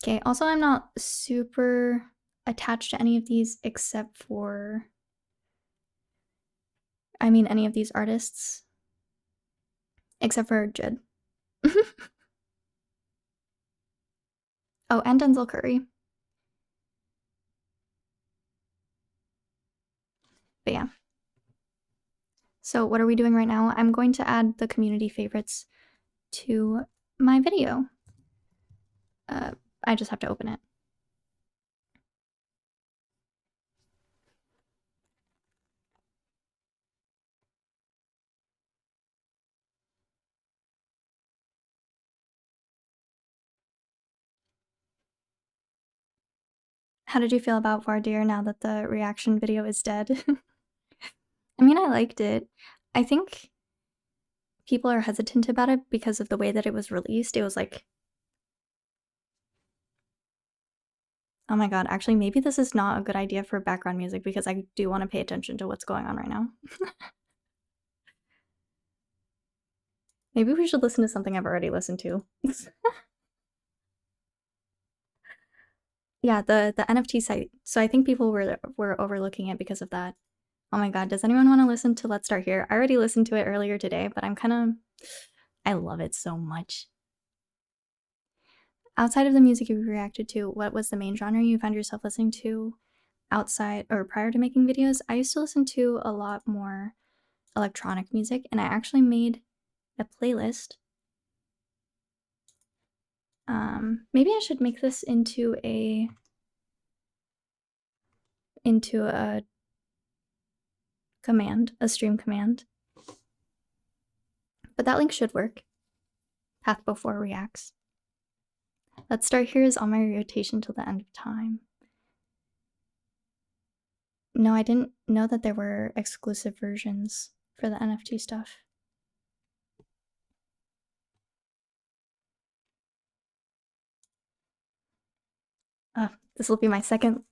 Okay, also I'm not super attached to any of these except for, I mean any of these artists, except for Jid. Oh, and Denzel Curry. But yeah. So what are we doing right now? I'm going to add the community favorites to my video. I just have to open it. How did you feel about Vardir now that the reaction video is dead? I mean, I liked it. I think people are hesitant about it because of the way that it was released. It was like, oh my god, actually maybe this is not a good idea for background music because I do want to pay attention to what's going on right now. Maybe we should listen to something I've already listened to. Yeah, the NFT site. So I think people were overlooking it because of that. Oh my god, does anyone want to listen to Let's Start Here? I already listened to it earlier today, but I love it so much. Outside of the music you reacted to, what was the main genre you found yourself listening to outside or prior to making videos? I used to listen to a lot more electronic music, and I actually made a playlist Maybe I should make this into a command, a stream command. But that link should work. Path before reacts. Let's start here is on my rotation till the end of time. No, I didn't know that there were exclusive versions for the NFT stuff. This will be my second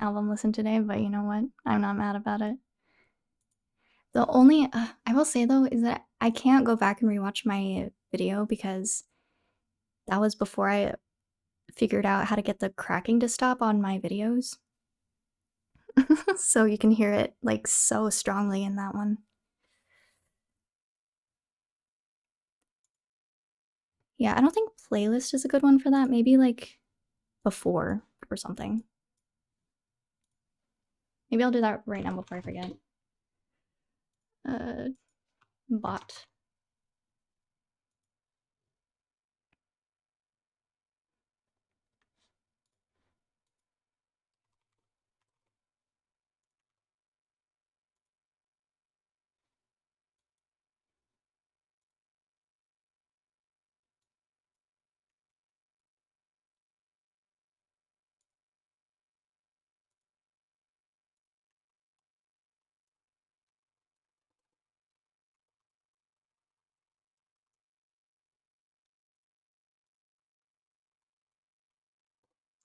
album listen today, but you know what? I'm not mad about it. The only, I will say though, is that I can't go back and rewatch my video because that was before I figured out how to get the cracking to stop on my videos. So you can hear it like so strongly in that one. Yeah, I don't think playlist is a good one for that. Maybe like before or something. Maybe I'll do that right now before I forget. Bot.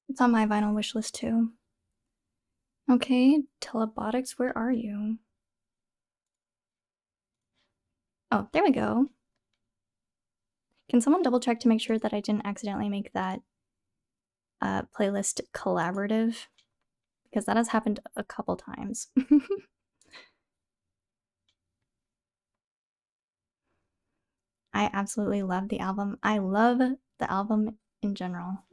It's on my vinyl wish list too. Okay, Telebotics, where are you? Oh, there we go. Can someone double check to make sure that I didn't accidentally make that playlist collaborative? Because that has happened a couple times. I absolutely love the album. I love the album in general.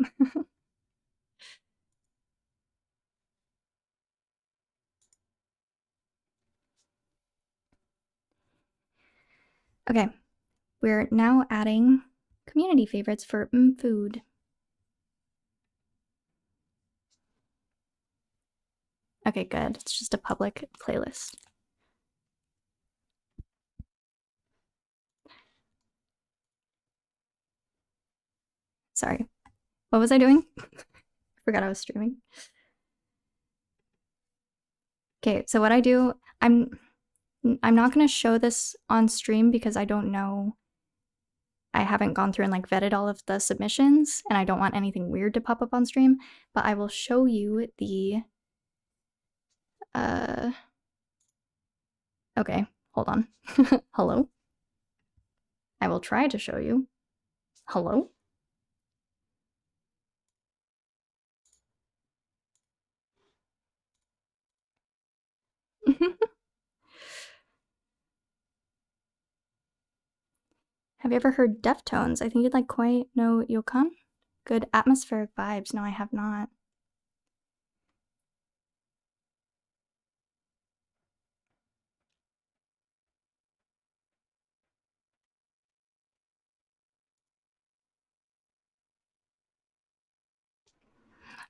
Okay, we're now adding community favorites for food. Okay, good. It's just a public playlist. Sorry. What was I doing? I forgot I was streaming. Okay, so what I do, I'm not going to show this on stream because I don't know. I haven't gone through and like vetted all of the submissions and I don't want anything weird to pop up on stream, but I will show you the okay, hold on. Hello? I will try to show you. Hello? Have you ever heard Deftones? I think you'd like Koi no Yokan. Good atmospheric vibes. No, I have not.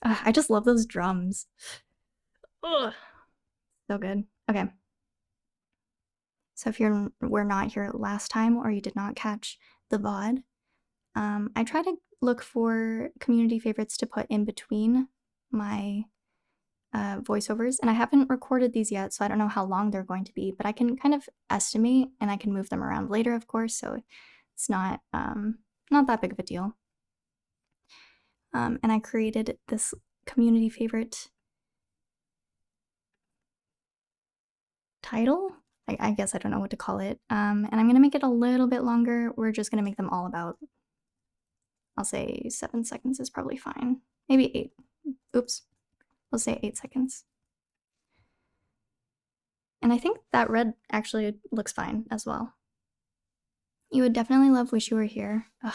I just love those drums. Ugh. So good. Okay. So if you were not here last time or you did not catch the VOD, I try to look for community favorites to put in between my voiceovers, and I haven't recorded these yet, so I don't know how long they're going to be, but I can kind of estimate and I can move them around later, of course, so it's not that big of a deal. And I created this community favorite title. I guess I don't know what to call it. And I'm gonna make it a little bit longer. We're just gonna make them all about, I'll say 7 seconds is probably fine. Maybe 8. Oops. We'll say 8 seconds. And I think that red actually looks fine as well. You would definitely love Wish You Were Here. Ugh.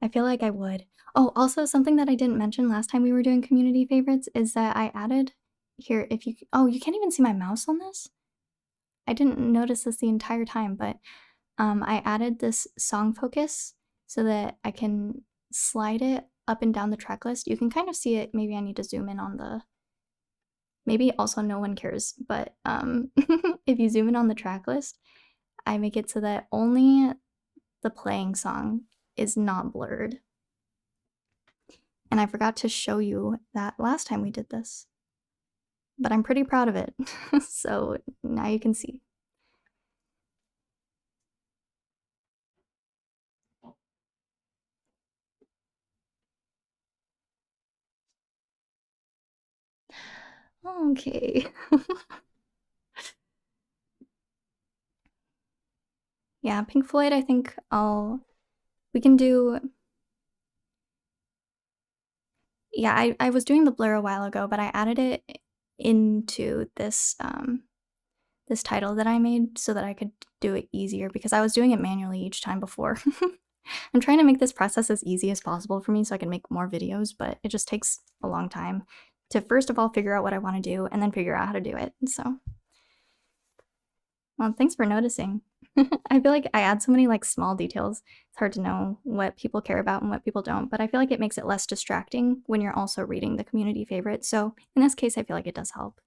I feel like I would. Oh, also something that I didn't mention last time we were doing community favorites is that I added here, if you, oh, you can't even see my mouse on this? I didn't notice this the entire time, but I added this song focus so that I can slide it up and down the track list, you can kind of see it. Maybe I need to zoom in on the, maybe also no one cares, but if you zoom in on the track list, I make it so that only the playing song is not blurred. And I forgot to show you that last time we did this, but I'm pretty proud of it. So now you can see. Okay. Yeah, Pink Floyd, I think we can do, yeah, I was doing the blur a while ago, but I added it into this, this title that I made so that I could do it easier because I was doing it manually each time before. I'm trying to make this process as easy as possible for me so I can make more videos, but it just takes a long time to first of all figure out what I want to do and then figure out how to do it. So, well, thanks for noticing. I feel like I add so many like small details. It's hard to know what people care about and what people don't, but I feel like it makes it less distracting when you're also reading the community favorite. So in this case, I feel like it does help.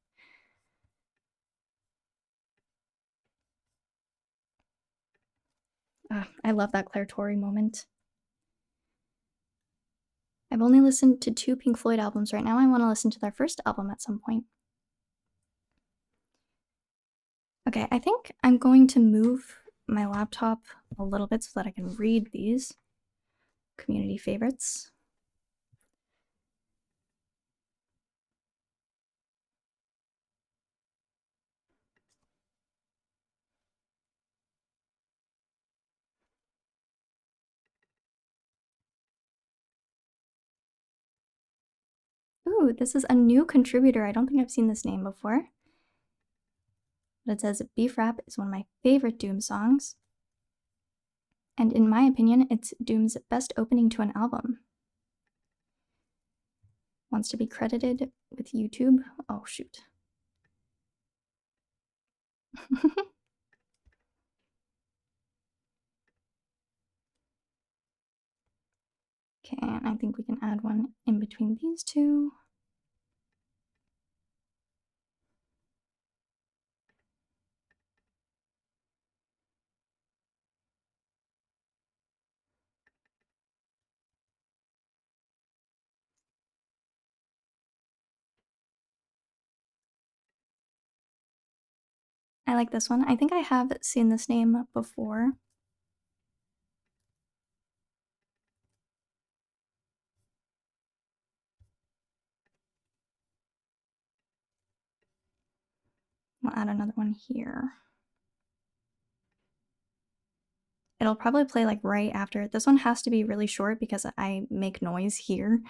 I love that Claire Torrey moment. I've only listened to 2 Pink Floyd albums right now. I want to listen to their first album at some point. Okay, I think I'm going to move my laptop a little bit so that I can read these community favorites. Ooh, this is a new contributor. I don't think I've seen this name before. But it says Beef Rap is one of my favorite Doom songs. And in my opinion, it's Doom's best opening to an album. Wants to be credited with YouTube. Oh, shoot. Okay, and I think we can add one in between these two. I like this one. I think I have seen this name before. We'll add another one here. It'll probably play like right after. This one has to be really short because I make noise here.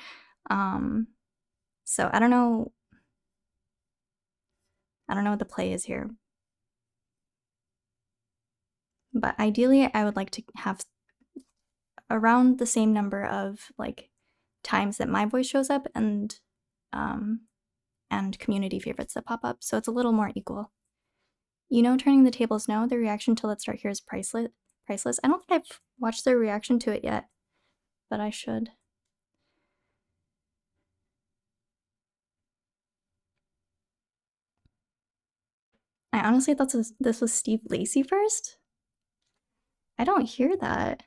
So I don't know what the play is here. But ideally I would like to have around the same number of like times that my voice shows up and community favorites that pop up, so it's a little more equal. You know, Turning the Tables No, the reaction to Let's Start Here is priceless. I don't think I've watched their reaction to it yet, but I should. I honestly thought this was Steve Lacy first. I don't hear that.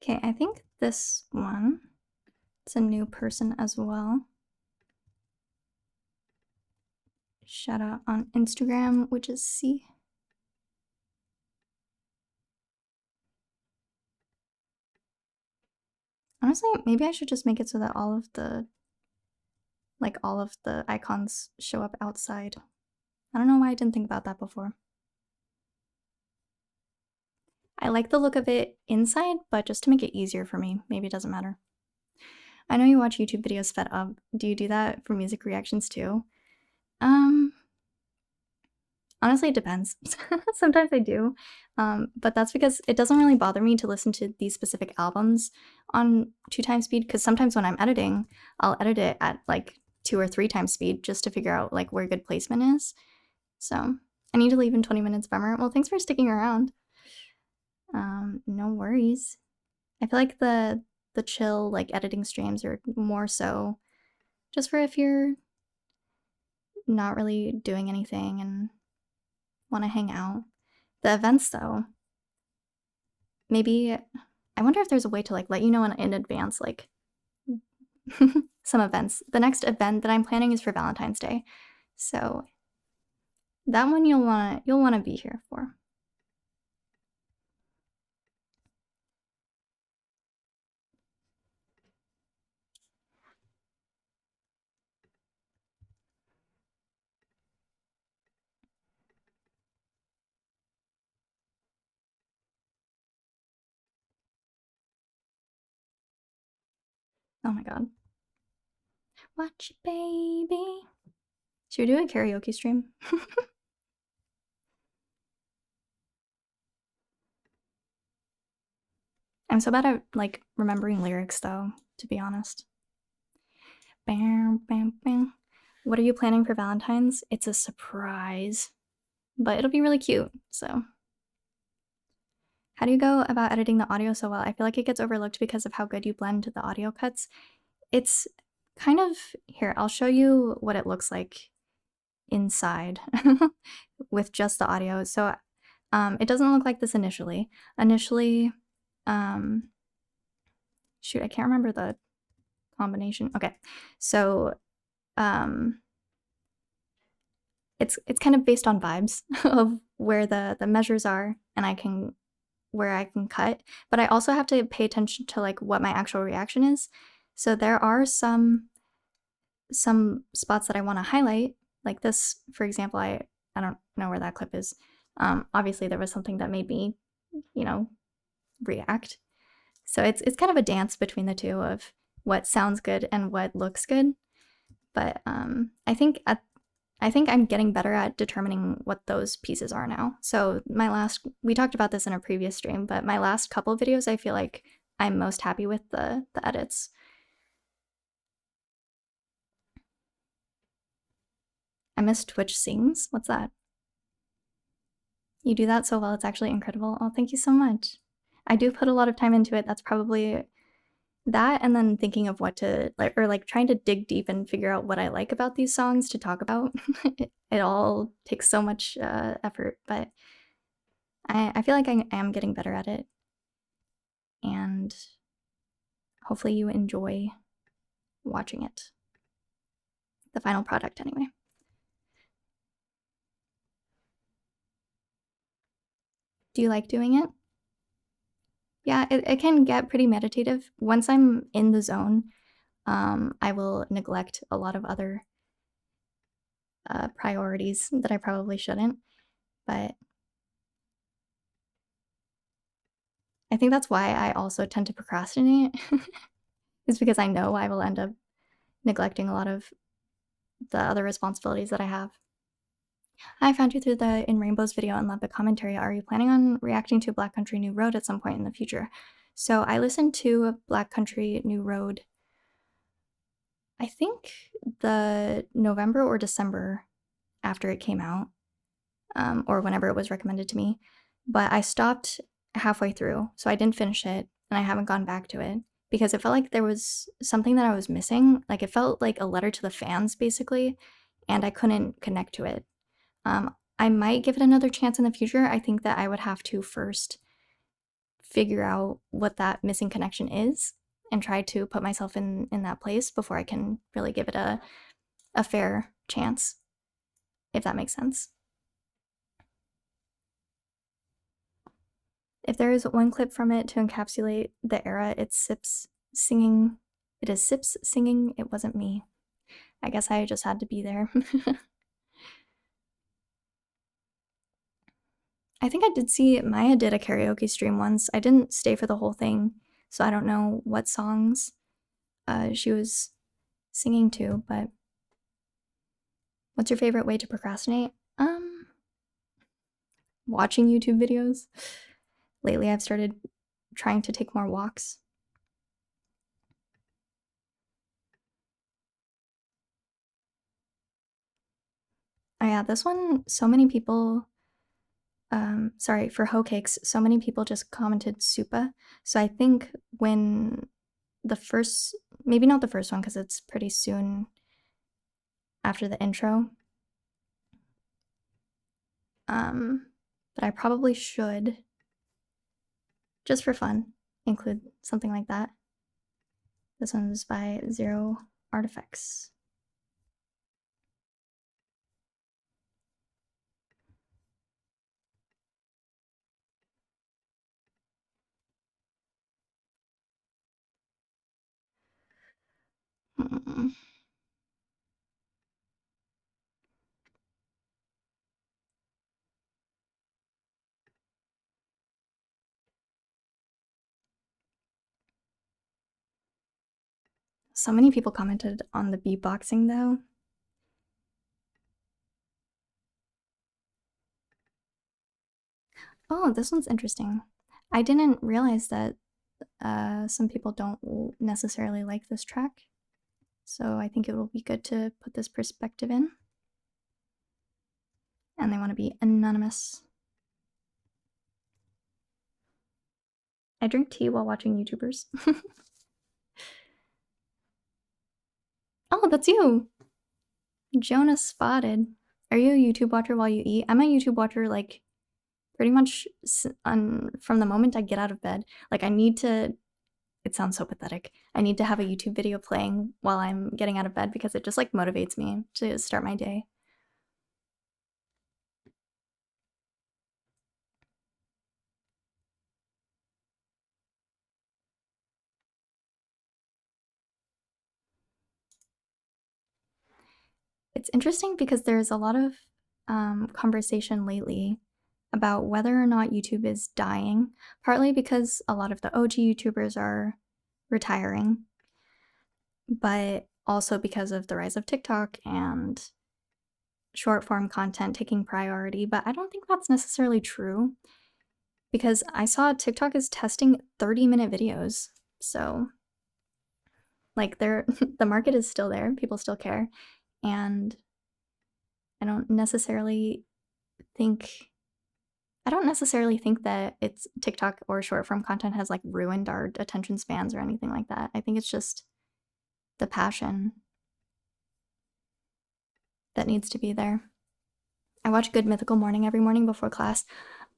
Okay, I think this one, it's a new person as well. Shout out on Instagram, which is C. Honestly, maybe I should just make it so that all of the icons show up outside. I don't know why I didn't think about that before. I like the look of it inside, but just to make it easier for me, maybe it doesn't matter. I know you watch YouTube videos sped up. Do you do that for music reactions too? Honestly, it depends. Sometimes I do, but that's because it doesn't really bother me to listen to these specific albums on 2x speed, because sometimes when I'm editing, I'll edit it at like 2 or 3x speed just to figure out like where good placement is. So I need to leave in 20 minutes, bummer. Well, thanks for sticking around. No worries. I feel like the chill like editing streams are more so just for if you're not really doing anything and want to hang out. The events though, maybe I wonder if there's a way to like let you know in advance like some events. The next event that I'm planning is for Valentine's Day, so that one you'll want to be here for. Oh my god. Watch it, baby. Should we do a karaoke stream? I'm so bad at like remembering lyrics though, to be honest. Bam, bam, bam. What are you planning for Valentine's? It's a surprise, but it'll be really cute, so. How do you go about editing the audio so well? I feel like it gets overlooked because of how good you blend the audio cuts. It's kind of, here, I'll show you what it looks like inside with just the audio. So it doesn't look like this initially. Initially, shoot, I can't remember the combination. Okay, so it's kind of based on vibes of where the measures are, and where I can cut, but I also have to pay attention to like what my actual reaction is. So there are some spots that I want to highlight, like this, for example. I don't know where that clip is. Obviously there was something that made me, react. So it's kind of a dance between the two of what sounds good and what looks good. But I think I'm getting better at determining what those pieces are now. So we talked about this in a previous stream, but my last couple of videos, I feel like I'm most happy with the edits. I miss Twitch Sings. What's that? You do that so well, it's actually incredible. Oh, thank you so much. I do put a lot of time into it. That's probably that, and then thinking of what to like trying to dig deep and figure out what I like about these songs to talk about. It all takes so much effort, but I feel like I am getting better at it, and hopefully you enjoy watching it. The final product, anyway. Do you like doing it? Yeah, it can get pretty meditative. Once I'm in the zone, I will neglect a lot of other priorities that I probably shouldn't, but I think that's why I also tend to procrastinate, is because I know I will end up neglecting a lot of the other responsibilities that I have. I found you through the In Rainbows video and love the commentary. Are you planning on reacting to Black Country New Road at some point in the future? So I listened to Black Country New Road, I think the November or December after it came out, or whenever it was recommended to me, but I stopped halfway through, so I didn't finish it, and I haven't gone back to it because it felt like there was something that I was missing. Like it felt like a letter to the fans, basically, and I couldn't connect to it. I might give it another chance in the future. I think that I would have to first figure out what that missing connection is and try to put myself in that place before I can really give it a fair chance, if that makes sense. If there is one clip from it to encapsulate the era, it's Sips singing. It is Sips singing, It Wasn't Me. I guess I just had to be there. I think I did see Maya did a karaoke stream once. I didn't stay for the whole thing, so I don't know what songs she was singing to, but what's your favorite way to procrastinate? Watching YouTube videos. Lately, I've started trying to take more walks. Oh yeah, this one, so many people, sorry, for hoe cakes, so many people just commented Supa. So I think when the first, maybe not the first one because it's pretty soon after the intro, but I probably should, just for fun, include something like that. This one's by Zero Artifacts. So many people commented on the beatboxing though. Oh, this one's interesting. I didn't realize that some people don't necessarily like this track. So I think it will be good to put this perspective in. And they want to be anonymous. I drink tea while watching YouTubers. Oh, that's you! Jonah Spotted. Are you a YouTube watcher while you eat? I'm a YouTube watcher, like, pretty much from the moment I get out of bed. Like, I need to, it sounds so pathetic, I need to have a YouTube video playing while I'm getting out of bed because it just, like, motivates me to start my day. It's interesting because there's a lot of conversation lately about whether or not YouTube is dying, partly because a lot of the OG YouTubers are retiring, but also because of the rise of TikTok and short form content taking priority. But I don't think that's necessarily true because I saw TikTok is testing 30-minute videos. So, like, the market is still there, people still care, and I don't necessarily think that it's TikTok or short form content has like ruined our attention spans or anything like that. I think it's just the passion that needs to be there. I watch Good Mythical Morning every morning before class.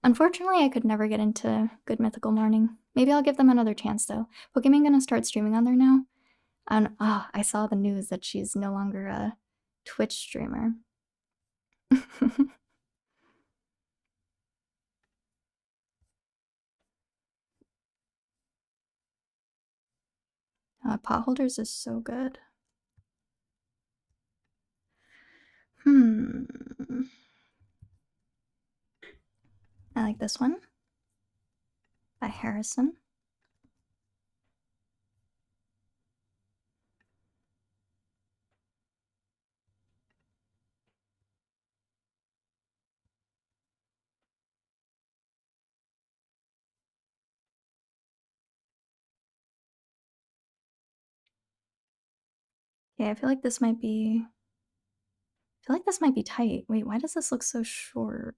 Unfortunately, I could never get into Good Mythical Morning. Maybe I'll give them another chance though. Pokemon gonna start streaming on there now. And I saw the news that she's no longer a Twitch streamer. Potholders is so good. I like this one by Harrison. Yeah, I feel like this might be tight. Wait, why does this look so short?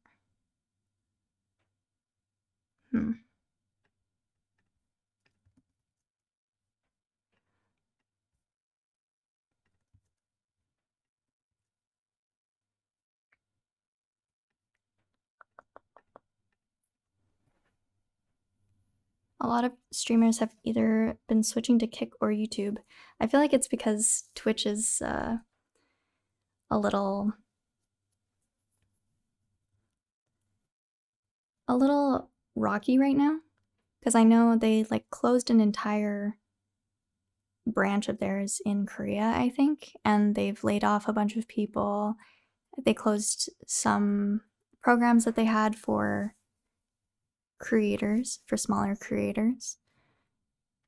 A lot of streamers have either been switching to Kick or YouTube. I feel like it's because Twitch is a little rocky right now, because I know they like closed an entire branch of theirs in Korea, I think, and they've laid off a bunch of people. They closed some programs that they had for creators, for smaller creators.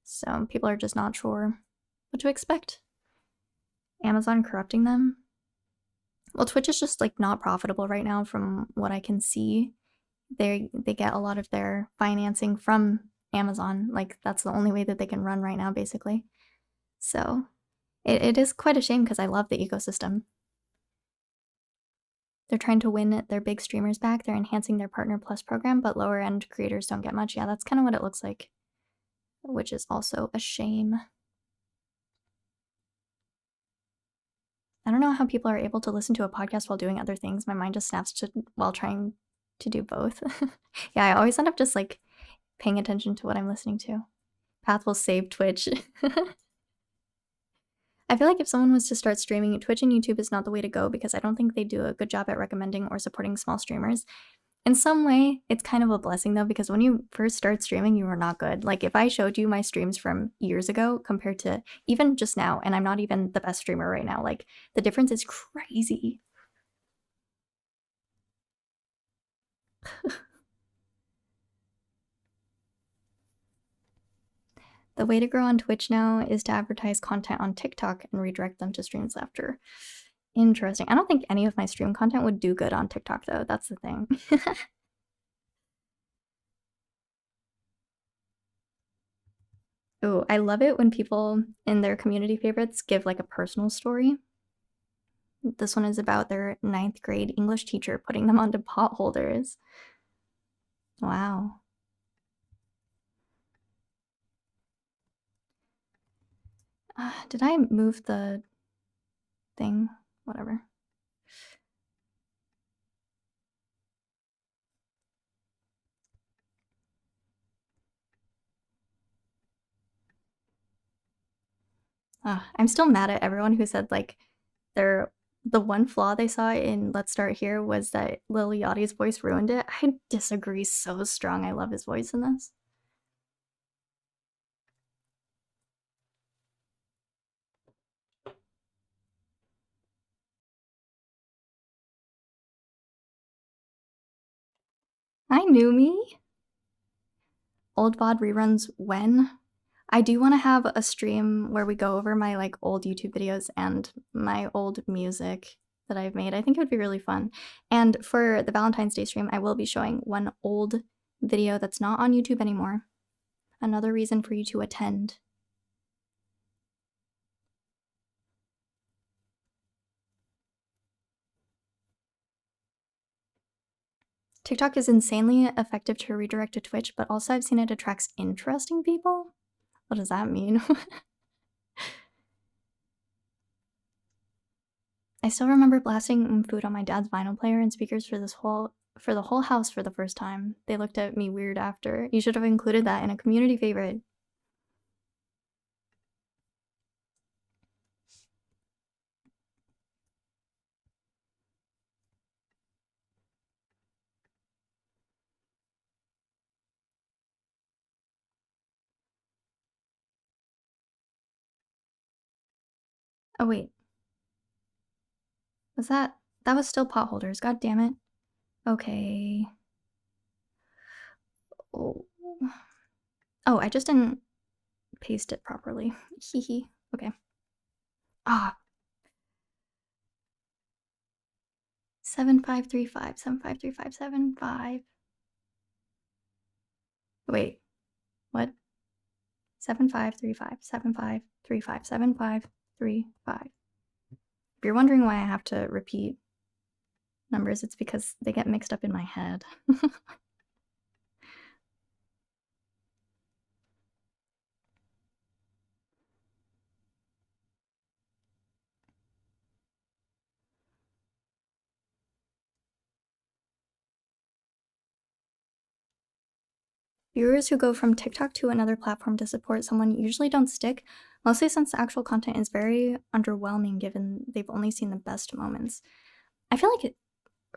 So people are just not sure what to expect. Amazon corrupting them. Well, Twitch is just like not profitable right now from what I can see. They get a lot of their financing from Amazon. Like that's the only way that they can run right now, basically. So it is quite a shame because I love the ecosystem. They're trying to win their big streamers back. They're enhancing their Partner Plus program, but lower end creators don't get much. Yeah, that's kind of what it looks like, which is also a shame. I don't know how people are able to listen to a podcast while doing other things. My mind just snaps to while trying to do both. Yeah, I always end up just like paying attention to what I'm listening to. Path will save Twitch. I feel like if someone was to start streaming, Twitch and YouTube is not the way to go because I don't think they do a good job at recommending or supporting small streamers. In some way, it's kind of a blessing though, because when you first start streaming, you are not good. Like if I showed you my streams from years ago compared to even just now, and I'm not even the best streamer right now, like the difference is crazy. The way to grow on Twitch now is to advertise content on TikTok and redirect them to streams after. Interesting. I don't think any of my stream content would do good on TikTok though. That's the thing. Oh, I love it when people in their community favorites give like a personal story. This one is about their 9th grade English teacher putting them onto pot holders. Wow. Did I move the thing? Whatever. I'm still mad at everyone who said like the one flaw they saw in Let's Start Here was that Lil Yachty's voice ruined it. I disagree so strong. I love his voice in this. Hi, Numi. Old VOD reruns when? I do want to have a stream where we go over my like old YouTube videos and my old music that I've made. I think it would be really fun. And for the Valentine's Day stream, I will be showing one old video that's not on YouTube anymore. Another reason for you to attend. TikTok is insanely effective to redirect to Twitch, but also I've seen it attracts interesting people. What does that mean? I still remember blasting food on my dad's vinyl player and speakers for the whole house for the first time. They looked at me weird after. You should have included that in a community favorite. Oh wait. Was that was still potholders, god damn it. Okay. Oh. Oh, I just didn't paste it properly. Hehe. Okay. Ah. 7535, 753575. Wait. What? 7535, 7535, 7535. If you're wondering why I have to repeat numbers, it's because they get mixed up in my head. Viewers who go from TikTok to another platform to support someone usually don't stick, mostly since the actual content is very underwhelming given they've only seen the best moments. I feel like,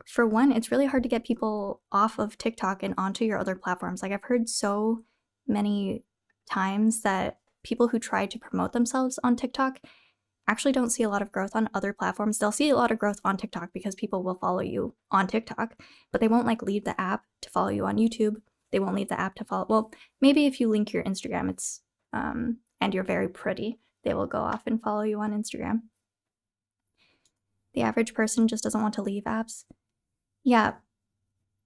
for one, it's really hard to get people off of TikTok and onto your other platforms. Like, I've heard so many times that people who try to promote themselves on TikTok actually don't see a lot of growth on other platforms. They'll see a lot of growth on TikTok because people will follow you on TikTok, but they won't like leave the app to follow you on YouTube. They won't leave the app to follow. Well, maybe if you link your Instagram, it's and you're very pretty, they will go off and follow you on Instagram. The average person just doesn't want to leave apps. Yeah,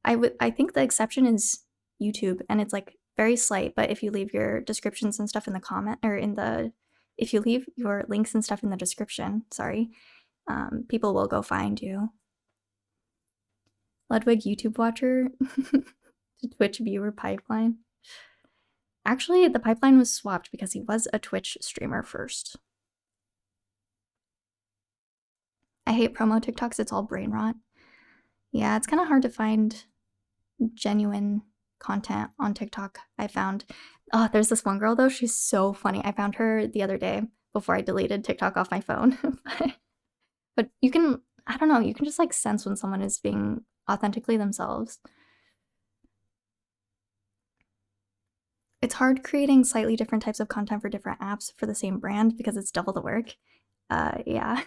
I think the exception is YouTube, and it's like very slight, but if you leave your descriptions and stuff in the comment, or if you leave your links and stuff in the description, sorry, people will go find you. Ludwig YouTube watcher, Twitch viewer pipeline. Actually, the pipeline was swapped because he was a Twitch streamer first. I hate promo TikToks, it's all brain rot. Yeah, it's kind of hard to find genuine content on TikTok, I found. Oh, there's this one girl though, she's so funny. I found her the other day before I deleted TikTok off my phone. But you can, I don't know, you can just like sense when someone is being authentically themselves. It's hard creating slightly different types of content for different apps for the same brand because it's double the work. Yeah.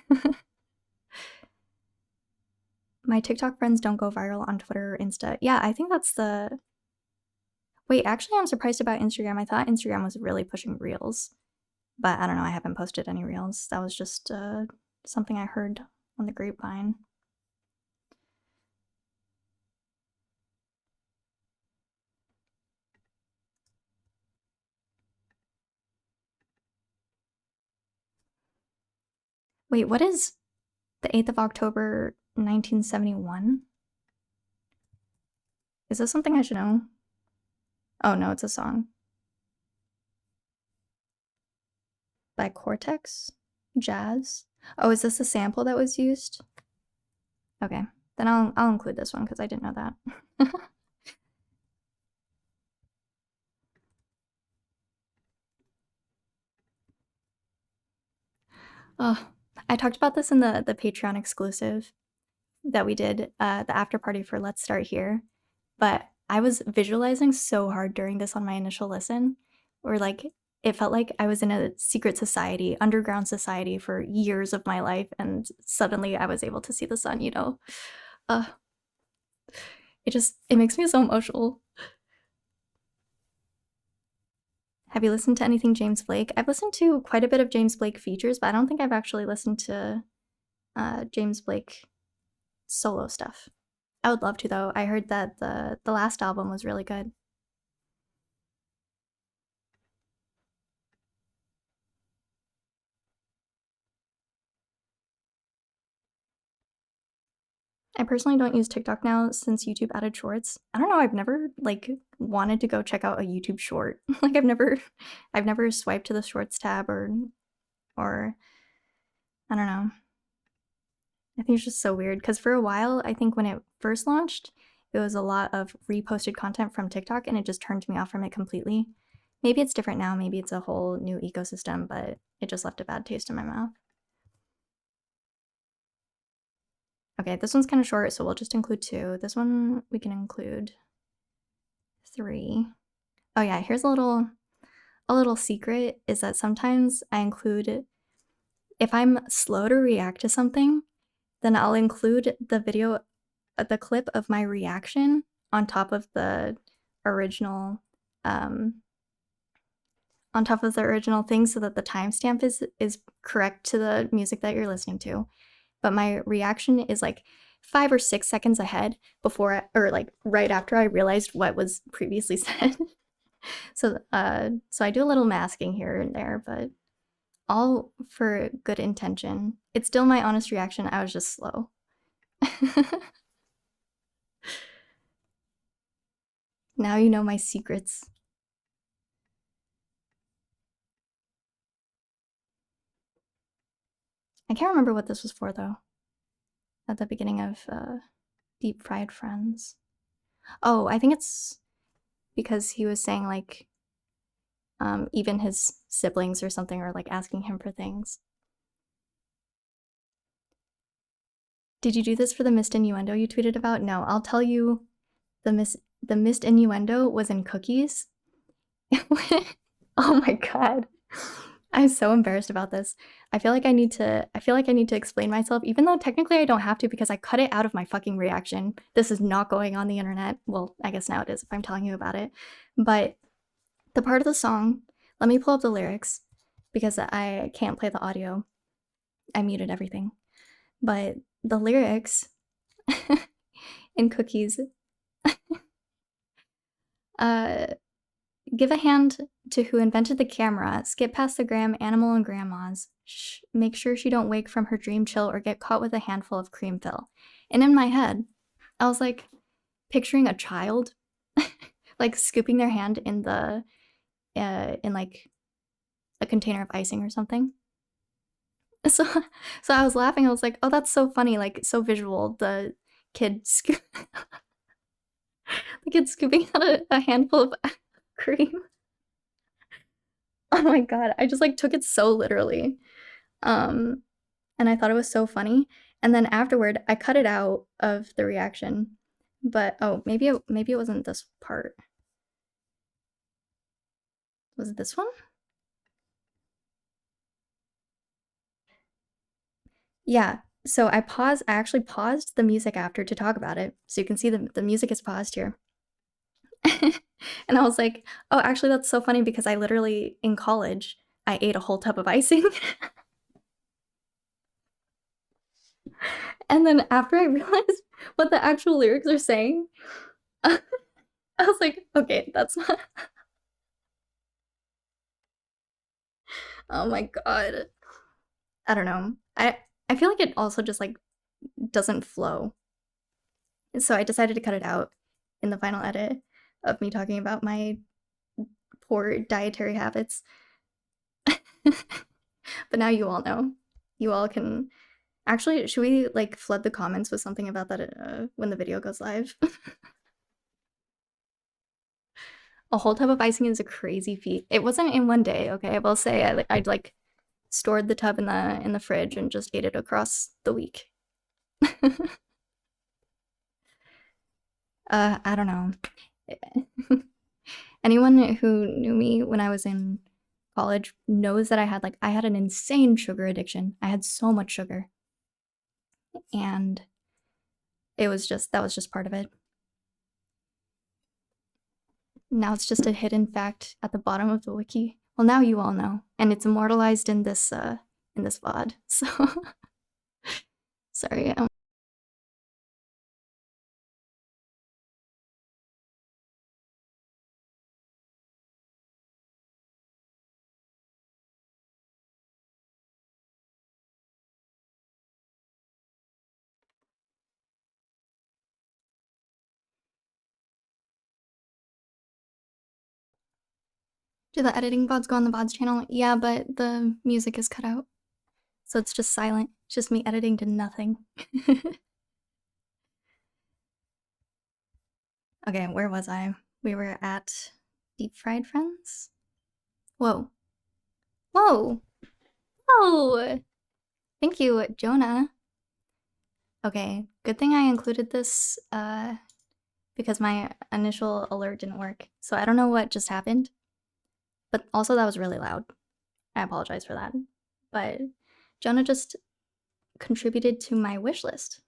My TikTok friends don't go viral on Twitter or Insta. Yeah, I think that's the... Wait, actually I'm surprised about Instagram. I thought Instagram was really pushing Reels. But I don't know, I haven't posted any Reels. That was just something I heard on the grapevine. Wait, what is the 8th of October, 1971? Is this something I should know? Oh no, it's a song. By Cortex? Jazz? Oh, is this a sample that was used? Okay, then I'll include this one because I didn't know that. Oh, I talked about this in the Patreon exclusive that we did, the after party for Let's Start Here, but I was visualizing so hard during this on my initial listen, or like it felt like I was in a secret society, underground society for years of my life, and suddenly I was able to see the sun, you know? It makes me so emotional. Have you listened to anything James Blake? I've listened to quite a bit of James Blake features, but I don't think I've actually listened to James Blake solo stuff. I would love to though. I heard that the last album was really good. I personally don't use TikTok now since YouTube added shorts. I don't know, I've never like wanted to go check out a YouTube short. Like I've never swiped to the shorts tab or I don't know. I think it's just so weird because for a while, I think when it first launched, it was a lot of reposted content from TikTok and it just turned me off from it completely. Maybe it's different now, maybe it's a whole new ecosystem, but it just left a bad taste in my mouth. Okay, this one's kind of short, so we'll just include 2. This one we can include 3. Oh yeah, here's a little secret is that sometimes I include, if I'm slow to react to something, then I'll include the clip of my reaction on top of the original thing so that the timestamp is correct to the music that you're listening to. But my reaction is like 5 or 6 seconds ahead before or like right after I realized what was previously said. So I do a little masking here and there, but all for good intention. It's still my honest reaction. I was just slow. Now you know my secrets. I can't remember what this was for though. At the beginning of Deep Fried Friends. Oh, I think it's because he was saying like even his siblings or something are like asking him for things. Did you do this for the missed innuendo you tweeted about? No, I'll tell you the missed innuendo was in cookies. Oh my god. I'm so embarrassed about this. I feel like I need to explain myself, even though technically I don't have to because I cut it out of my fucking reaction. This is not going on the internet. Well, I guess now it is if I'm telling you about it. But the part of the song, let me pull up the lyrics. because I can't play the audio. I muted everything. But the lyrics in Cookies, give a hand to who invented the camera, skip past the gram, animal and grandmas, make sure she don't wake from her dream chill or get caught with a handful of cream fill. And in my head, I was like picturing a child like scooping their hand in the in like a container of icing or something. So I was laughing. I was like, oh, that's so funny, like so visual. The kid the kid scooping out a handful of cream. Oh my god, I just like took it so literally. And I thought it was so funny. And then afterward, I cut it out of the reaction. But oh, maybe it wasn't this part. Was it this one? Yeah. So I actually paused the music after to talk about it. So you can see the music is paused here. And I was like, oh, actually that's so funny because I literally in college, I ate a whole tub of icing. And then after I realized what the actual lyrics are saying, I was like, okay, that's not. Oh my god. I don't know. I feel like it also just like doesn't flow. So I decided to cut it out in the final edit of me talking about my poor dietary habits. But now you all know. You all can actually, should we like flood the comments with something about that when the video goes live? A whole tub of icing is a crazy feat. It wasn't in one day, okay? I will say I'd like stored the tub in the fridge and just ate it across the week. I don't know. Anyone who knew me when I was in college knows that I had an insane sugar addiction. I had so much sugar. And that was just part of it. Now it's just a hidden fact at the bottom of the wiki. Well, now you all know, and it's immortalized in this VOD. So sorry. Do the editing VODs go on the VODs channel? Yeah, but the music is cut out. So it's just silent. It's just me editing to nothing. Okay, where was I? We were at Deep Fried Friends? Whoa. Whoa! Whoa! Thank you, Jonah. Okay, good thing I included this because my initial alert didn't work. So I don't know what just happened. But also that was really loud. I apologize for that. But Jonah just contributed to my wish list.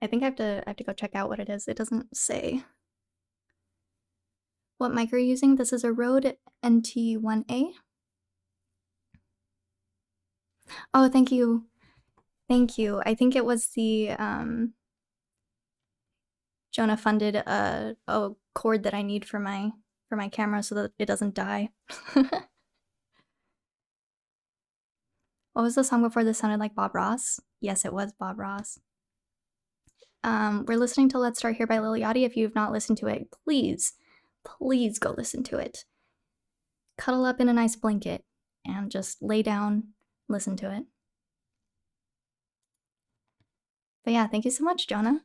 I think I have to go check out what it is. It doesn't say. What mic are you using? This is a Rode NT1A. Oh, thank you. Thank you. I think it was the Jonah funded a cord that I need for my camera so that it doesn't die. What was the song before this sounded like Bob Ross? Yes, it was Bob Ross. We're listening to Let's Start Here by Lil Yachty. If you've not listened to it, please go listen to it. Cuddle up in a nice blanket and just lay down, listen to it. But yeah, thank you so much, Jonah.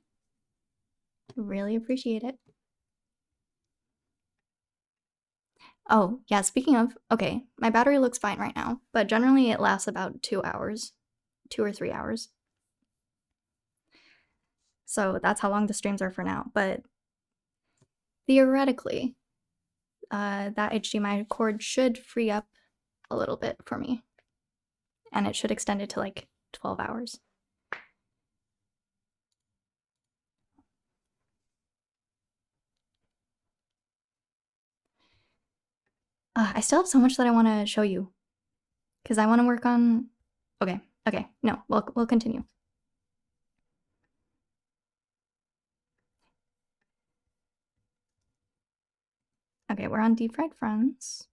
Really appreciate it. Oh, yeah, speaking of, okay, my battery looks fine right now, but generally it lasts about 2 hours, 2 or 3 hours. So that's how long the streams are for now, but theoretically, that HDMI cord should free up a little bit for me, and it should extend it to like 12 hours. I still have so much that I want to show you because I want to work on. Okay, no, we'll continue. Okay, we're on deep fried fronts.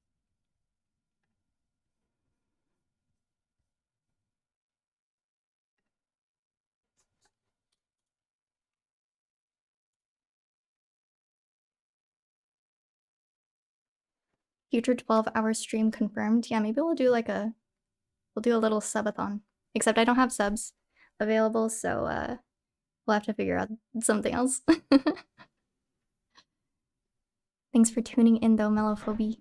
Future 12-hour stream confirmed. Yeah, maybe we'll do we'll do a little subathon. Except I don't have subs available, so we'll have to figure out something else. Thanks for tuning in though, Mellophobie.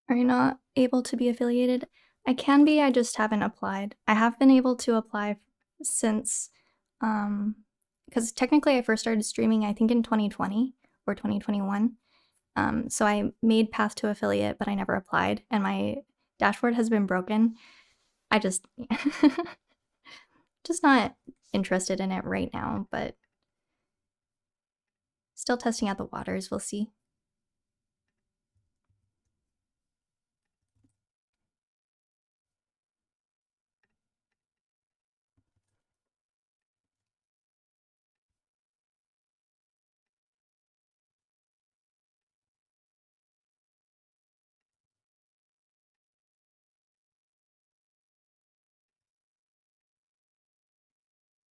Are you not able to be affiliated? I can be, I just haven't applied. I have been able to apply since, because technically I first started streaming, I think in 2020 or 2021. So I made Path to Affiliate, but I never applied, and my dashboard has been broken. I just, just not interested in it right now, but still testing out the waters, we'll see.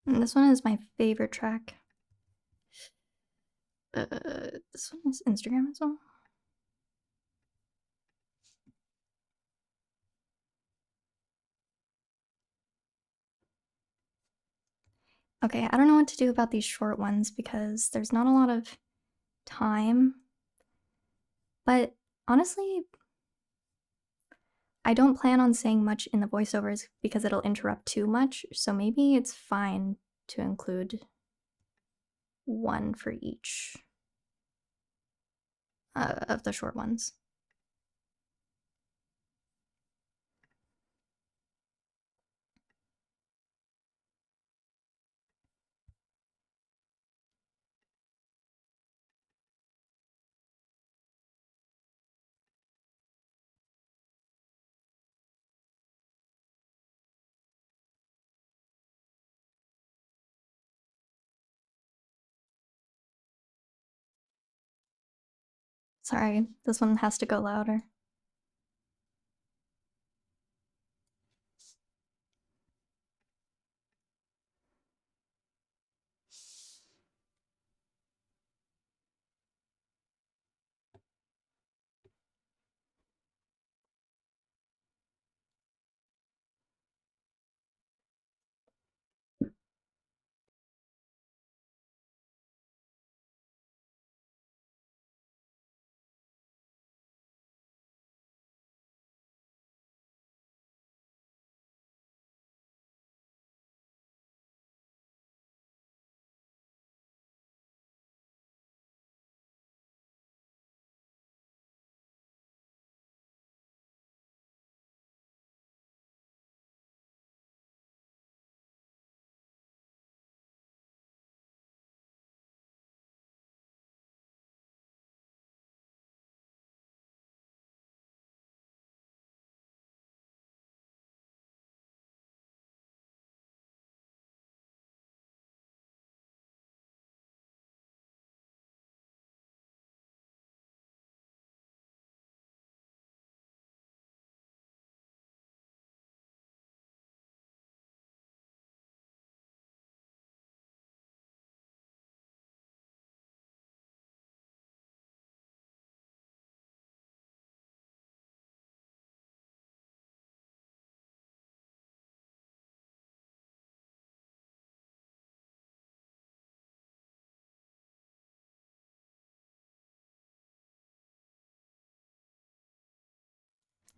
And this one is my favorite track. This one is Instagram as well. Okay, I don't know what to do about these short ones because there's not a lot of time. But honestly, I don't plan on saying much in the voiceovers because it'll interrupt too much, so maybe it's fine to include one for each of the short ones. Sorry, this one has to go louder.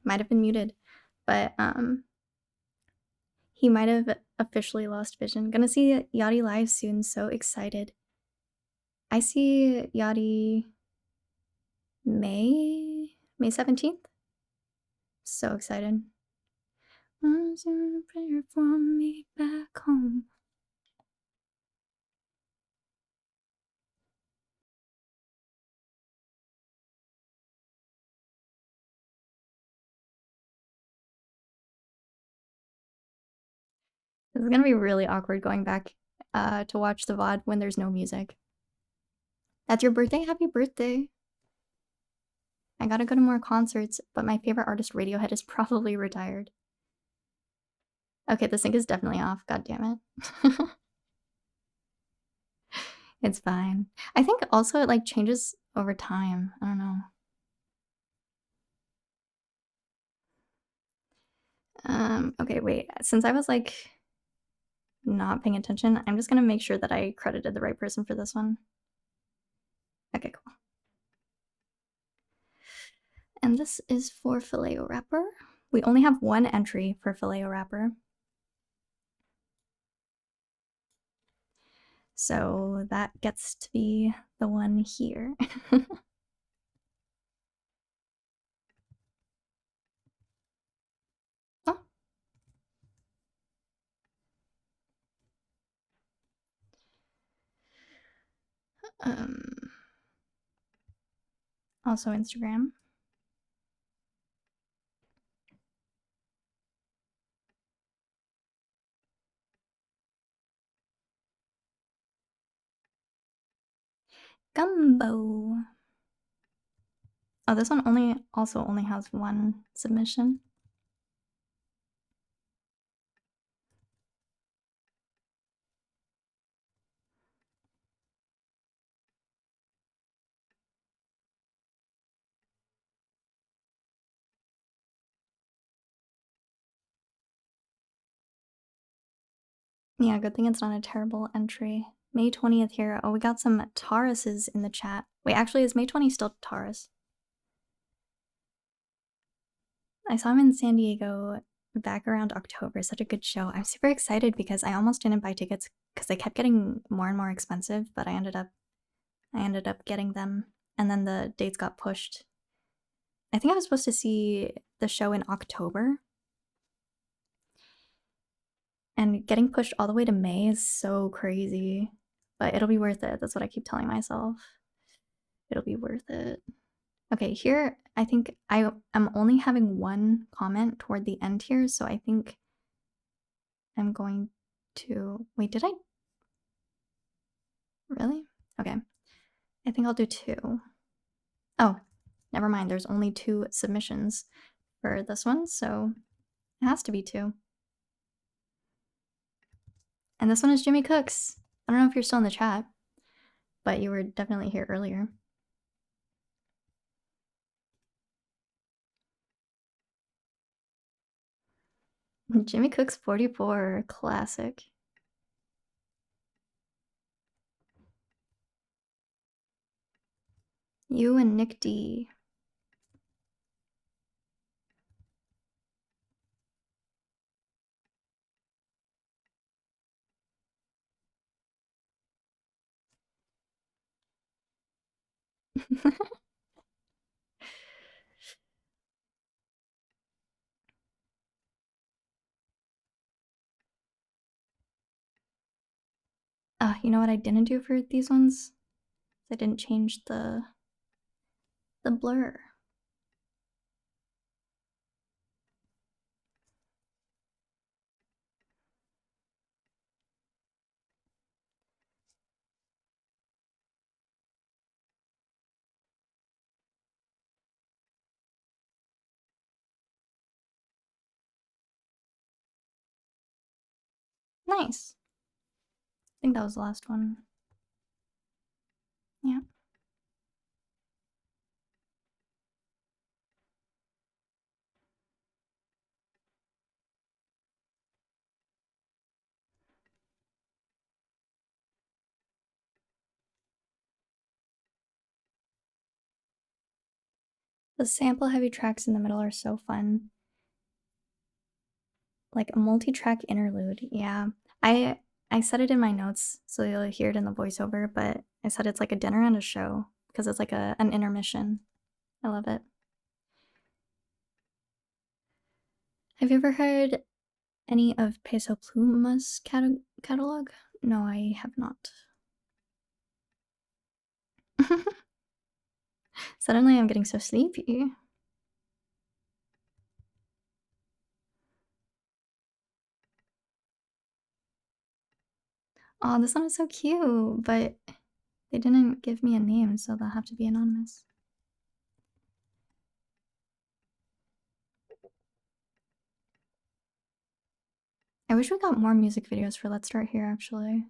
Might have been muted, but he might have officially lost vision. Gonna see Yachty live soon, so excited. I see Yachty May 17th. So excited. Was a prayer for me back home. This is gonna be really awkward going back to watch the VOD when there's no music. That's your birthday? Happy birthday. I gotta go to more concerts, but my favorite artist Radiohead is probably retired. Okay, the sync is definitely off. God damn it. It's fine. I think also it like changes over time. I don't know. Okay, wait. Since I was like not paying attention, I'm just gonna make sure that I credited the right person for this one. Okay, cool. And this is for Filet-O-Wrapper. We only have one entry for Filet-O-Wrapper. So that gets to be the one here. Oh. Also Instagram. Gumbo. Oh, this one also only has one submission. Yeah, good thing it's not a terrible entry. May 20th here. Oh, we got some Tauruses in the chat. Wait, actually, is May 20 still Taurus? I saw him in San Diego back around October. Such a good show. I'm super excited because I almost didn't buy tickets because they kept getting more and more expensive, but I ended up getting them, and then the dates got pushed. I think I was supposed to see the show in October, and getting pushed all the way to May is so crazy, but it'll be worth it. That's what I keep telling myself. It'll be worth it. Okay, here I think I'm only having one comment toward the end here, so I think I'm going to... Wait, did I? Really? Okay. I think I'll do two. Oh, never mind. There's only two submissions for this one, so it has to be two. And this one is Jimmy Cooks. I don't know if you're still in the chat, but you were definitely here earlier. Jimmy Cooks 44, classic. You and Nick D. You know what I didn't do for these ones? I didn't change the blur. Nice. I think that was the last one. Yeah. The sample heavy tracks in the middle are so fun. Like a multi-track interlude. Yeah. I said it in my notes, so you'll hear it in the voiceover, but I said it's like a dinner and a show because it's like an intermission. I love it. Have you ever heard any of Peso Pluma's catalog? No, I have not. Suddenly I'm getting so sleepy. Oh, this one is so cute, but they didn't give me a name, so they'll have to be anonymous. I wish we got more music videos for Let's Start Here, actually.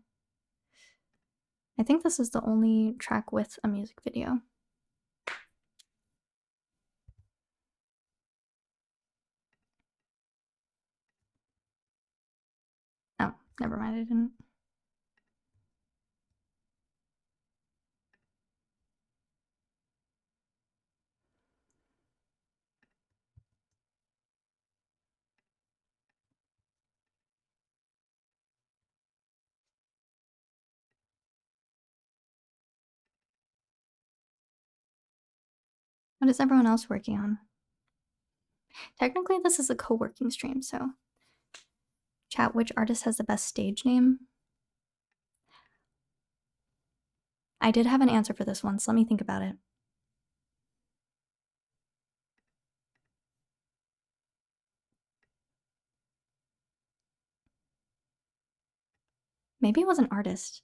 I think this is the only track with a music video. Oh, never mind, I didn't. What is everyone else working on? Technically, this is a co-working stream, so. Chat, which artist has the best stage name? I did have an answer for this one, so let me think about it. Maybe it was an artist.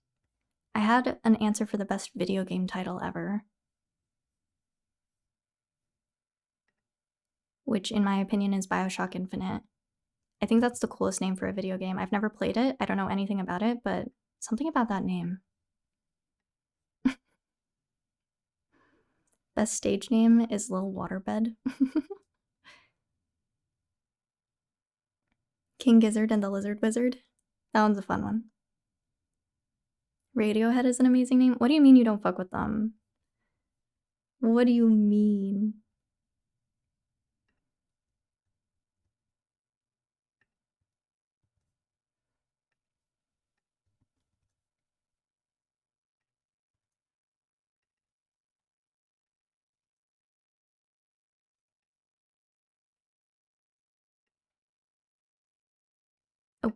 I had an answer for the best video game title ever, which in my opinion is BioShock Infinite. I think that's the coolest name for a video game. I've never played it, I don't know anything about it, but something about that name. Best stage name is Lil Waterbed. King Gizzard and the Lizard Wizard. That one's a fun one. Radiohead is an amazing name. What do you mean you don't fuck with them? What do you mean? Oh.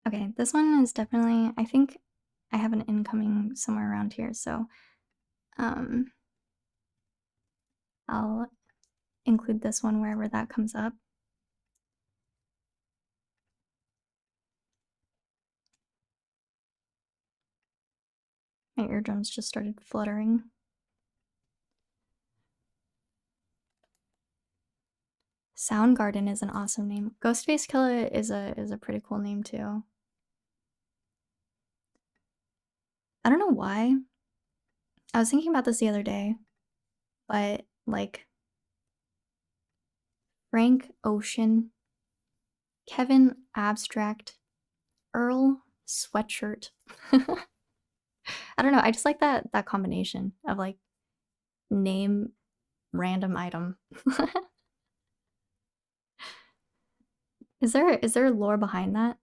Okay, this one is definitely, I think I have an incoming somewhere around here, so I'll include this one wherever that comes up. My eardrums just started fluttering. Soundgarden is an awesome name. Ghostface Killer is a pretty cool name too. I don't know why. I was thinking about this the other day, but like Frank Ocean, Kevin Abstract, Earl Sweatshirt. I don't know, I just like that combination of like name random item. Is there lore behind that?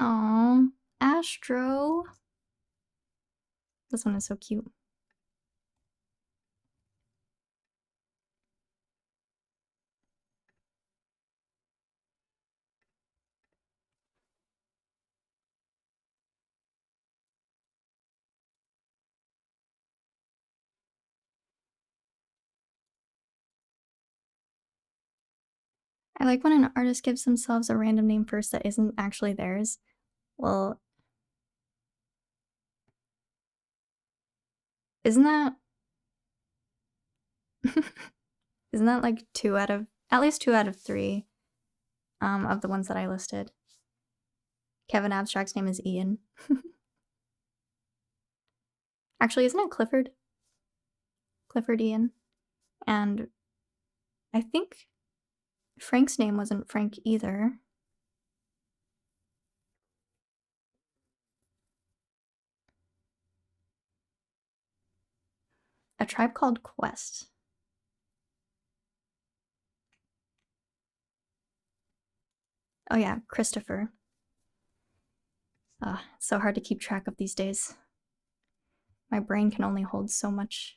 Aww, Astro. This one is so cute. I like when an artist gives themselves a random name first that isn't actually theirs. Well, isn't that isn't that like at least 2 out of 3 of the ones that I listed? Kevin Abstract's name is Ian. Actually, isn't it Clifford? Clifford Ian. And I think Frank's name wasn't Frank either. A Tribe Called Quest. Oh yeah, Christopher. It's so hard to keep track of these days. My brain can only hold so much.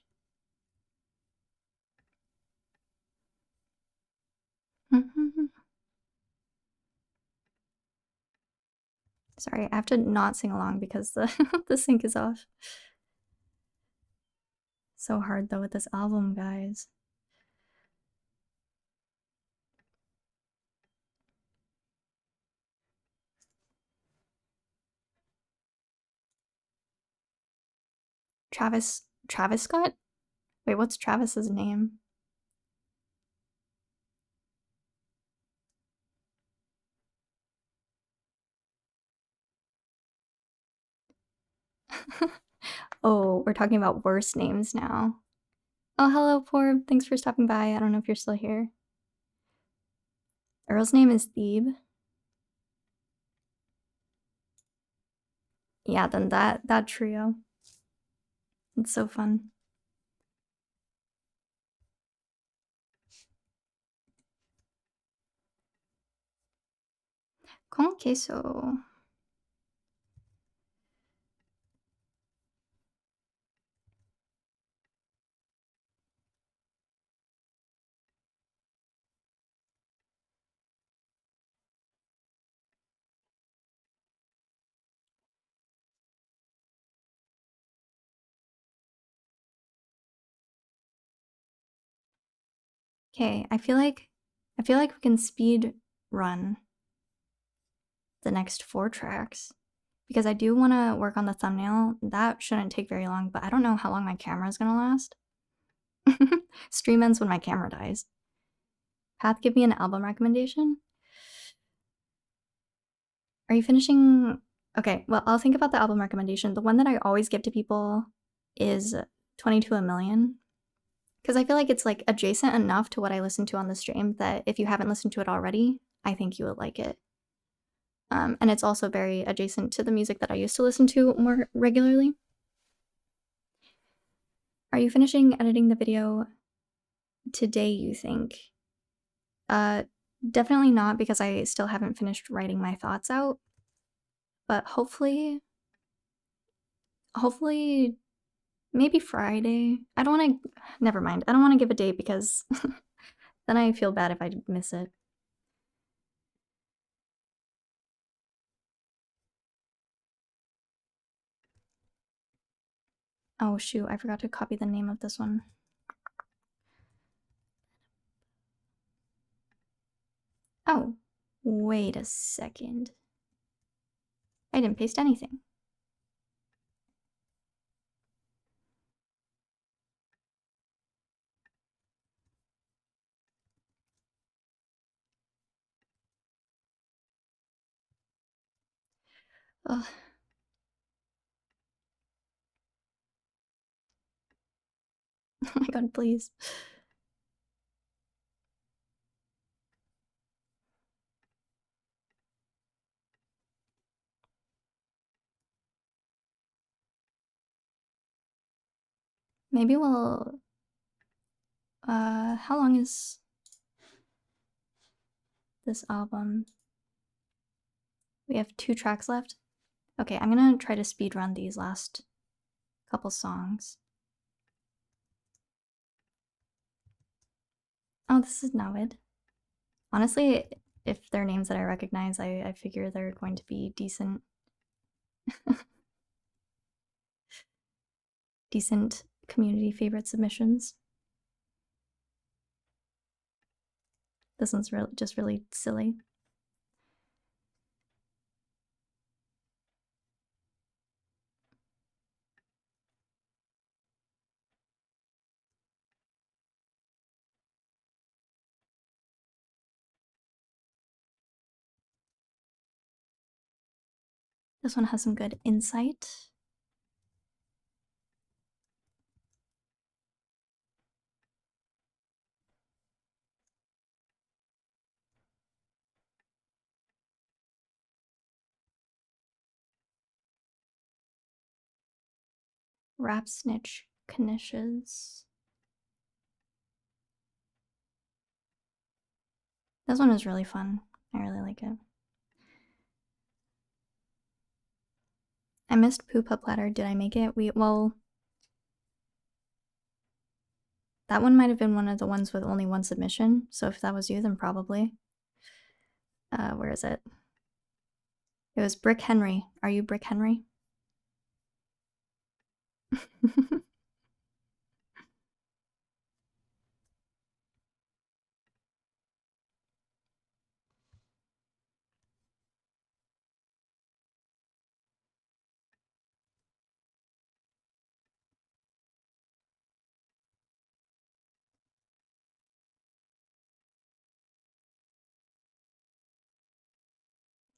Sorry, I have to not sing along because the, the sync is off. So hard though with this album, guys. Travis Scott? Wait, what's Travis's name? Oh, we're talking about worse names now. Oh, hello, Porb. Thanks for stopping by. I don't know if you're still here. Earl's name is Thebe. Yeah, then that trio. It's so fun. Con queso. Okay, I feel like we can speed run the next 4 tracks because I do want to work on the thumbnail. That shouldn't take very long, but I don't know how long my camera is gonna last. Stream ends when my camera dies. Path, give me an album recommendation. Are you finishing? Okay, well, I'll think about the album recommendation. The one that I always give to people is 22 a Million. Because I feel like it's like adjacent enough to what I listen to on the stream that if you haven't listened to it already, I think you would like it. And it's also very adjacent to the music that I used to listen to more regularly. Are you finishing editing the video today, you think? Definitely not, because I still haven't finished writing my thoughts out. But hopefully maybe Friday. I don't want to, never mind. I don't want to give a date because then I feel bad if I miss it. Oh shoot, I forgot to copy the name of this one. Oh, wait a second. I didn't paste anything. Ugh. Oh my god, please. Maybe we'll, how long is this album? We have 2 tracks left. Okay, I'm gonna try to speed run these last couple songs. Oh, this is Nawid. Honestly, if they're names that I recognize, I figure they're going to be decent. Decent community favorite submissions. This one's just really silly. This one has some good insight. Rap snitch knishes. This one is really fun. I really like it. I missed Poop Up Ladder. Did I make it? Well, that one might have been one of the ones with only one submission. So if that was you, then probably. Where is it? It was Brick Henry. Are you Brick Henry?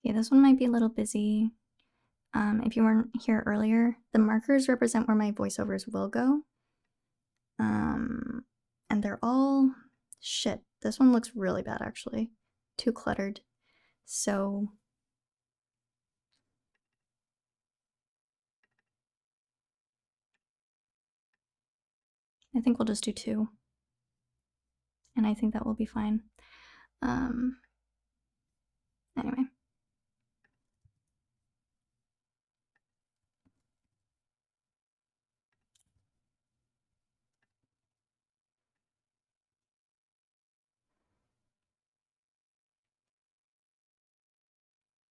Yeah, this one might be a little busy. If you weren't here earlier, the markers represent where my voiceovers will go. And they're all shit. This one looks really bad, actually. Too cluttered. So I think we'll just do 2. And I think that will be fine. Anyway.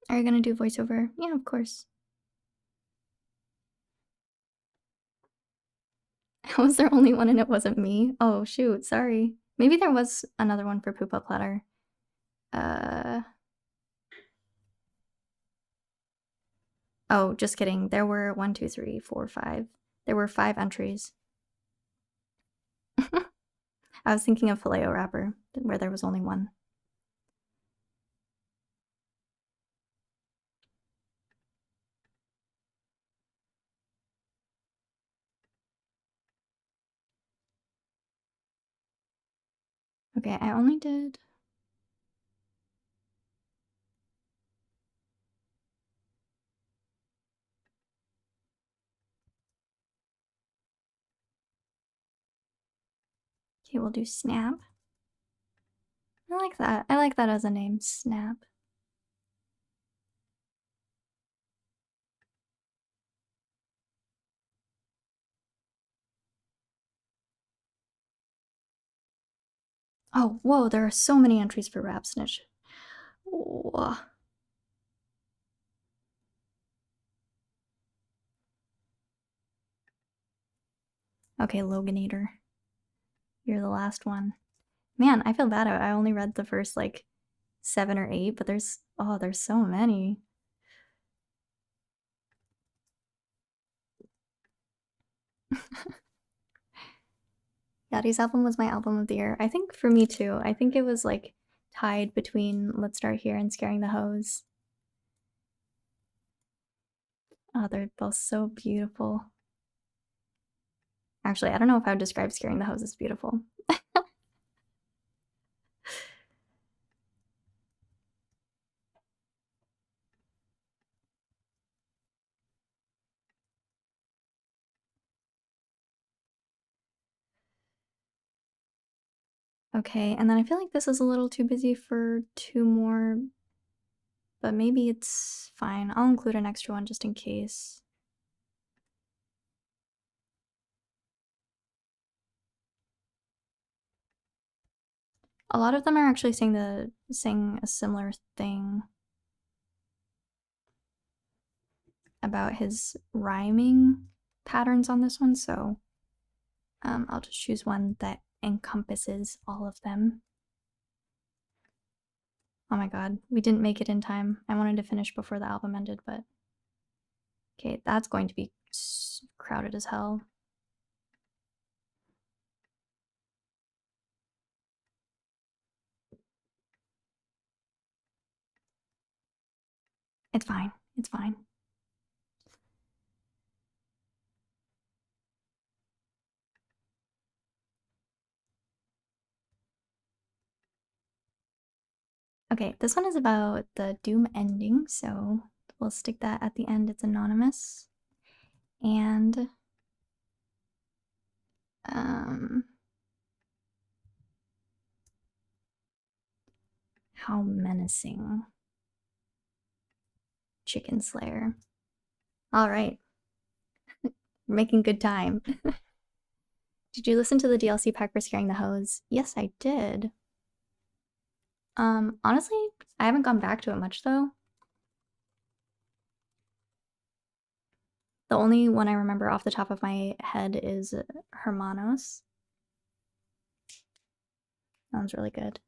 Are you gonna do voiceover? Yeah, of course. How was there only one and it wasn't me? Oh, shoot, sorry. Maybe there was another one for Poop Up Platter. Oh, just kidding. There were 1, 2, 3, 4, 5. There were 5 entries. I was thinking of Filet-O Wrapper, where there was only 1. Okay, I only did... Okay, we'll do Snap. I like that. I like that as a name, Snap. Oh, whoa, there are so many entries for Rap Snitch. Whoa. Okay, Loganator. You're the last one. Man, I feel bad. I only read the first, like, 7 or 8, but there's so many. Yachty's album was my album of the year. I think for me too. I think it was like tied between Let's Start Here and Scaring the Hose. Oh, they're both so beautiful. Actually, I don't know if I would describe Scaring the Hose as beautiful. Okay, and then I feel like this is a little too busy for 2 more, but maybe it's fine. I'll include an extra one just in case. A lot of them are actually saying a similar thing about his rhyming patterns on this one, so I'll just choose one that encompasses all of them. Oh my god, we didn't make it in time. I wanted to finish before the album ended, but... Okay, that's going to be crowded as hell. It's fine. It's fine. Okay, this one is about the Doom ending, so we'll stick that at the end. It's anonymous. And how menacing. Chicken Slayer. All right. We're making good time. Did you listen to the DLC pack for Scaring the Hose? Yes, I did. Honestly, I haven't gone back to it much though. The only one I remember off the top of my head is Hermanos. That one's really good.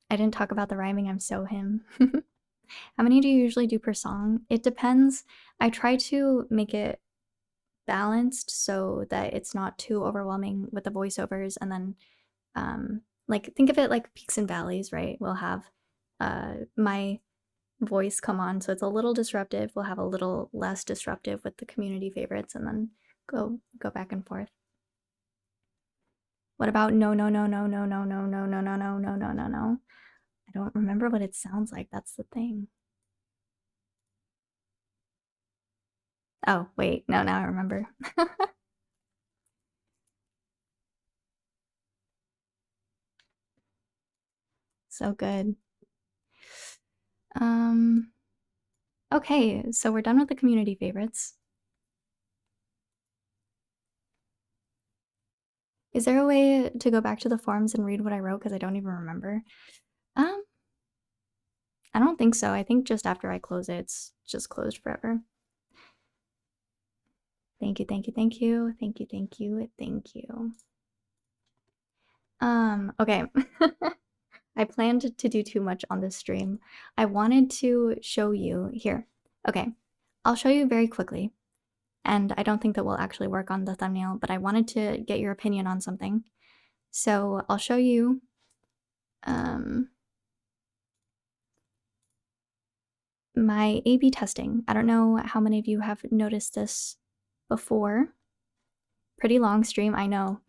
I didn't talk about the rhyming, I'm so him. How many do you usually do per song? It depends. I try to make it balanced so that it's not too overwhelming with the voiceovers, and then like think of it like peaks and valleys, right? We'll have my voice come on, so it's a little disruptive. We'll have a little less disruptive with the community favorites, and then go back and forth. What about no no no no no no no no no no no no no no no? I don't remember what it sounds like. That's the thing. Oh wait, no, now I remember. So good. Okay, so we're done with the community favorites. Is there a way to go back to the forums and read what I wrote? Because I don't even remember. I don't think so. I think just after I close it, it's just closed forever. Thank you, thank you, thank you, thank you, thank you, thank you. Okay. I planned to do too much on this stream. I wanted to show you here. Okay, I'll show you very quickly. And I don't think that we'll actually work on the thumbnail, but I wanted to get your opinion on something. So I'll show you my A/B testing. I don't know how many of you have noticed this before. Pretty long stream, I know.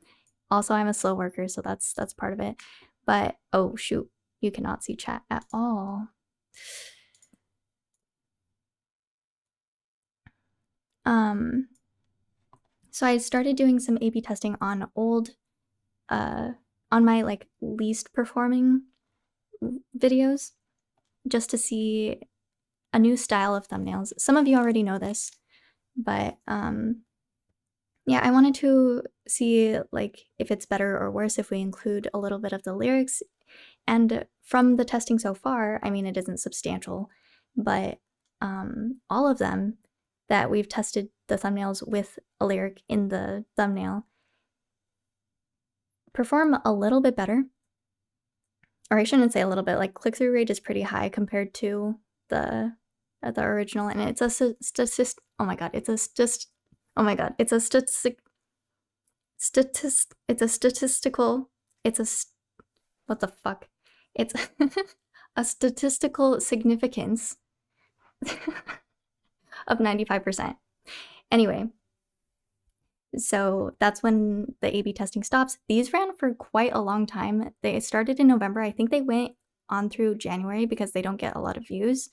Also, I'm a slow worker, so that's part of it. But oh shoot, you cannot see chat at all. So I started doing some A/B testing on on my like least performing videos, just to see a new style of thumbnails. Some of you already know this, but yeah, I wanted to see like if it's better or worse if we include a little bit of the lyrics. And from the testing so far, I mean, it isn't substantial, but all of them that we've tested the thumbnails with a lyric in the thumbnail perform a little bit better. Or I shouldn't say a little bit, like click-through rate is pretty high compared to the original, and it's a oh my god, it's a what the fuck? It's a statistical significance of 95%. Anyway, so that's when the A/B testing stops. These ran for quite a long time. They started in November. I think they went on through January because they don't get a lot of views.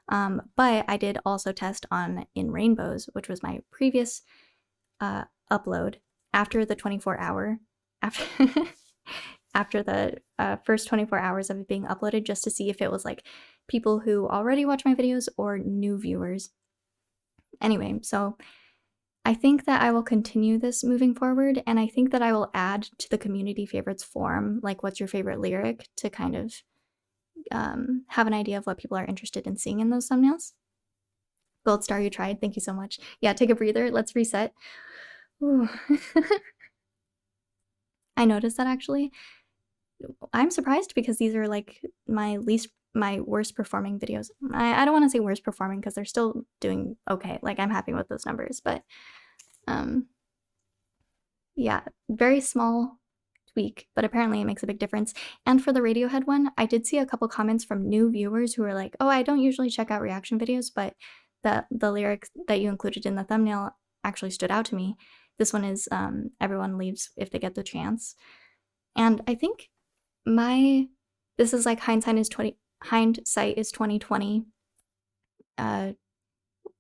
But I did also test on In Rainbows, which was my previous upload after the 24-hour, after the first 24 hours of it being uploaded, just to see if it was like people who already watch my videos or new viewers. Anyway, so I think that I will continue this moving forward, and I think that I will add to the community favorites forum, like what's your favorite lyric, to kind of have an idea of what people are interested in seeing in those thumbnails. Gold Star, you tried. Thank you so much. Yeah, take a breather. Let's reset. I noticed that actually. I'm surprised because these are like my worst performing videos. I don't want to say worst performing because they're still doing okay. Like, I'm happy with those numbers, but yeah, very small tweak, but apparently it makes a big difference. And for the Radiohead one, I did see a couple comments from new viewers who were like, oh, I don't usually check out reaction videos, but the lyrics that you included in the thumbnail actually stood out to me. This one is everyone leaves if they get the chance. And I think this is like hindsight is 2020.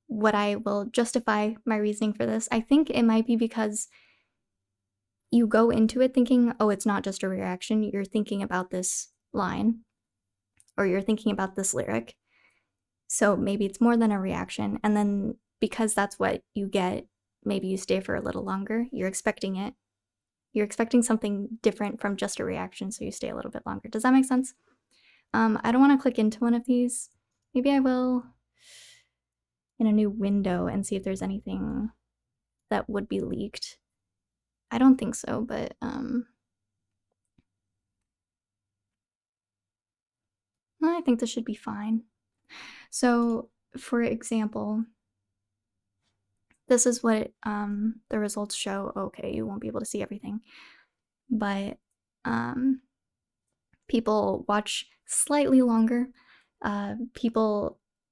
What I will justify my reasoning for this, I think it might be because you go into it thinking, oh, it's not just a reaction. You're thinking about this line, or you're thinking about this lyric. So maybe it's more than a reaction. And then because that's what you get, maybe you stay for a little longer. You're expecting it. You're expecting something different from just a reaction, so you stay a little bit longer. Does that make sense? I don't want to click into one of these. Maybe I will in a new window and see if there's anything that would be leaked. I don't think so, but I think this should be fine. So, for example, this is what the results show. Okay, you won't be able to see everything, but people watch slightly longer.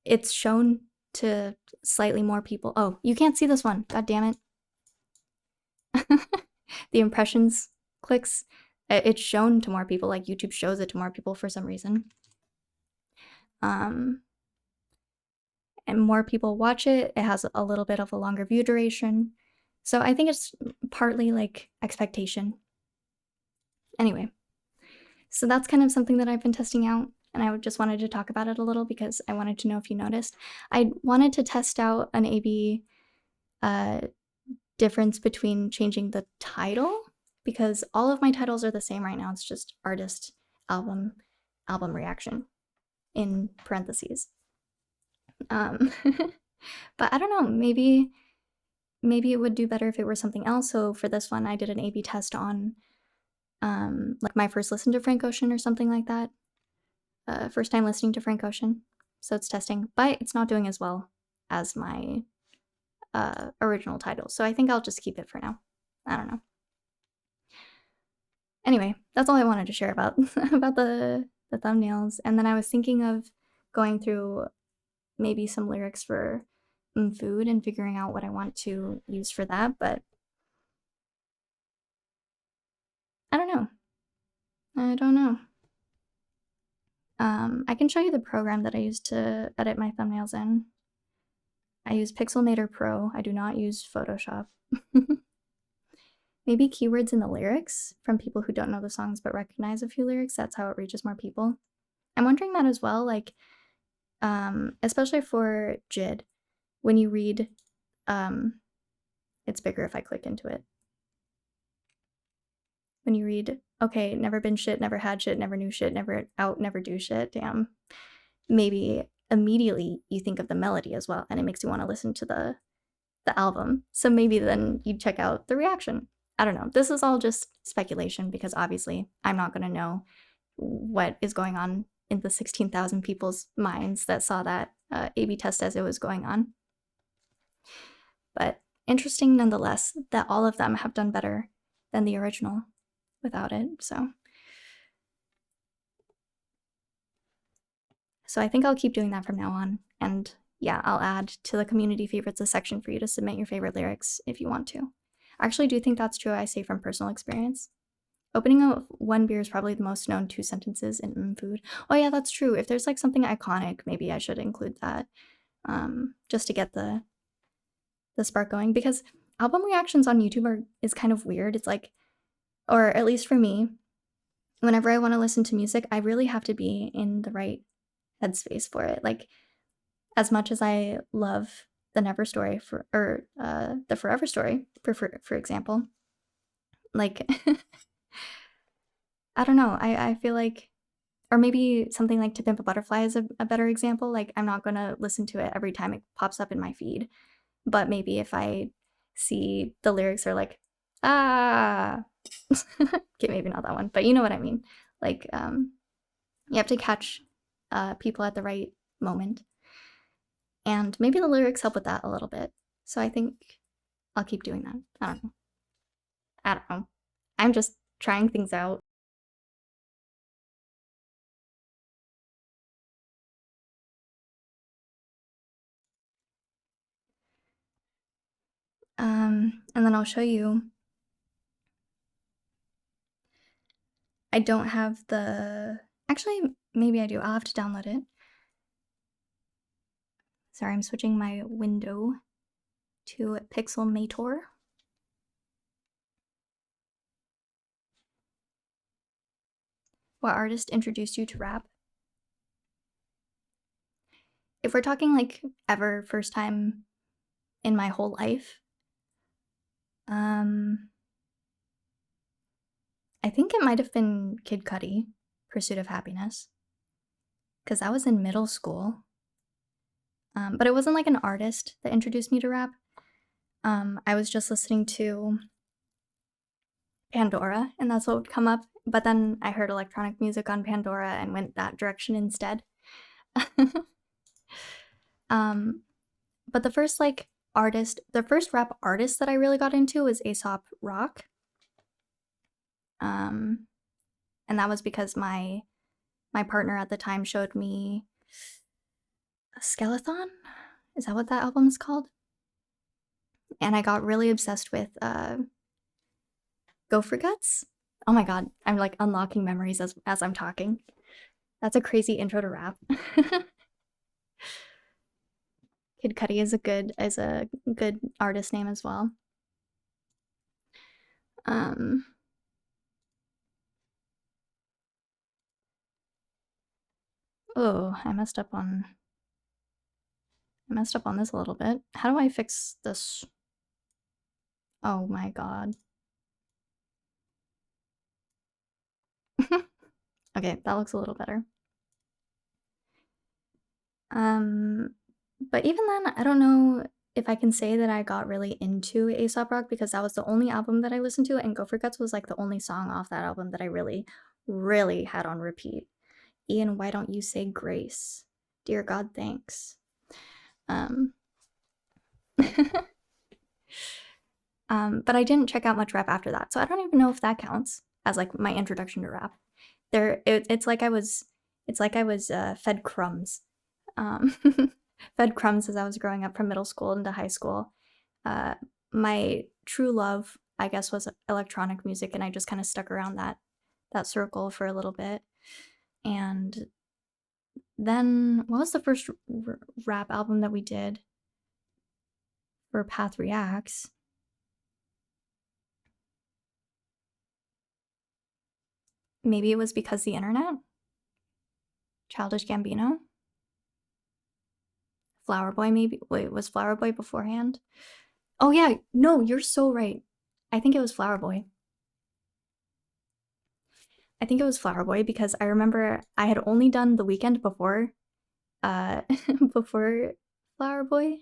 It's shown to slightly more people. Oh, you can't see this one. God damn it. The impressions clicks, it's shown to more people. Like, YouTube shows it to more people for some reason. And more people watch it. It has a little bit of a longer view duration. So I think it's partly like expectation. Anyway, so that's kind of something that I've been testing out, and I just wanted to talk about it a little because I wanted to know if you noticed. I wanted to test out an A/B difference between changing the title, because all of my titles are the same right now. It's just artist, album reaction in parentheses. But I don't know, maybe it would do better if it were something else. So for this one, I did an A/B test on like my first listen to Frank Ocean or something like that. First time listening to Frank Ocean. So it's testing, but it's not doing as well as my original title. So I think I'll just keep it for now. I don't know. Anyway, that's all I wanted to share about the thumbnails. And then I was thinking of going through maybe some lyrics for food and figuring out what I want to use for that, but I don't know. I can show you the program that I use to edit my thumbnails in. I use Pixelmator Pro. I do not use Photoshop. Maybe keywords in the lyrics from people who don't know the songs but recognize a few lyrics. That's how it reaches more people. I'm wondering that as well, like, especially for JID, when you read, it's bigger if I click into it. When you read, okay, never been shit, never had shit, never knew shit, never out, never do shit, damn. Maybe immediately you think of the melody as well, and it makes you want to listen to the album. So maybe then you'd check out the reaction. I don't know. This is all just speculation because obviously I'm not going to know what is going on in the 16,000 people's minds that saw that A/B test as it was going on. But interesting nonetheless that all of them have done better than the original without it. So I think I'll keep doing that from now on. And yeah, I'll add to the community favorites a section for you to submit your favorite lyrics if you want to. I actually do think that's true. I say from personal experience. Opening of one beer is probably the most known 2 sentences in food. Oh yeah, that's true. If there's like something iconic, maybe I should include that just to get the spark going, because album reactions on YouTube is kind of weird. It's like, or at least for me, whenever I want to listen to music, I really have to be in the right headspace for it. Like, as much as I love the Never Story the Forever Story, for example, like, I don't know, I feel like, or maybe something like To Pimp a Butterfly is a better example. Like, I'm not gonna listen to it every time it pops up in my feed, but maybe if I see the lyrics are like, okay, maybe not that one, but you know what I mean. Like, you have to catch people at the right moment. And maybe the lyrics help with that a little bit. So I think I'll keep doing that. I don't know. I'm just trying things out. And then I'll show you. I don't have the... Actually, maybe I do. I'll have to download it. Sorry, I'm switching my window to Pixelmator. What artist introduced you to rap? If we're talking like ever, first time in my whole life, I think it might have been Kid Cudi, Pursuit of Happiness, because I was in middle school. But it wasn't like an artist that introduced me to rap. I was just listening to Pandora, and that's what would come up. But then I heard electronic music on Pandora and went that direction instead. But the first the first rap artist that I really got into was Aesop Rock. And that was because my partner at the time showed me a Skeleton. Is that what that album is called? And I got really obsessed with Gopher Guts. Oh my god, I'm like unlocking memories as I'm talking. That's a crazy intro to rap. Kid Cudi is a good artist name as well. Oh, I messed up on this a little bit. How do I fix this? Oh my god. Okay, that looks a little better. But even then, I don't know if I can say that I got really into Aesop Rock because that was the only album that I listened to, and Gopher Guts was like the only song off that album that I really, really had on repeat. Ian, why don't you say grace? Dear God, thanks. But I didn't check out much rap after that, so I don't even know if that counts as like my introduction to rap. It's like I was fed crumbs. Fed crumbs as I was growing up from middle school into high school. My true love, I guess, was electronic music, and I just kind of stuck around that circle for a little bit. And then, what was the first rap album that we did for Path Reacts? Maybe it was Because the Internet? Childish Gambino? Flower Boy, maybe? Wait, was Flower Boy beforehand? Oh yeah, no, you're so right. I think it was Flower Boy. I think it was Flower Boy because I remember I had only done The Weeknd before, before Flower Boy.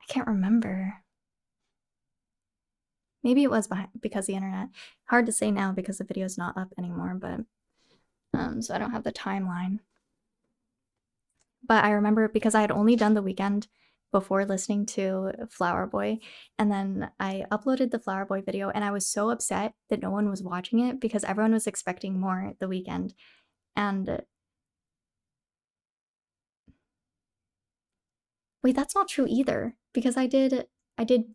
I can't remember. Maybe it was Because the Internet. Hard to say now because the video's not up anymore, but so I don't have the timeline. But I remember because I had only done The Weeknd before listening to Flower Boy, and then I uploaded the Flower Boy video, and I was so upset that no one was watching it because everyone was expecting more The Weeknd. And wait, that's not true either because I did I don't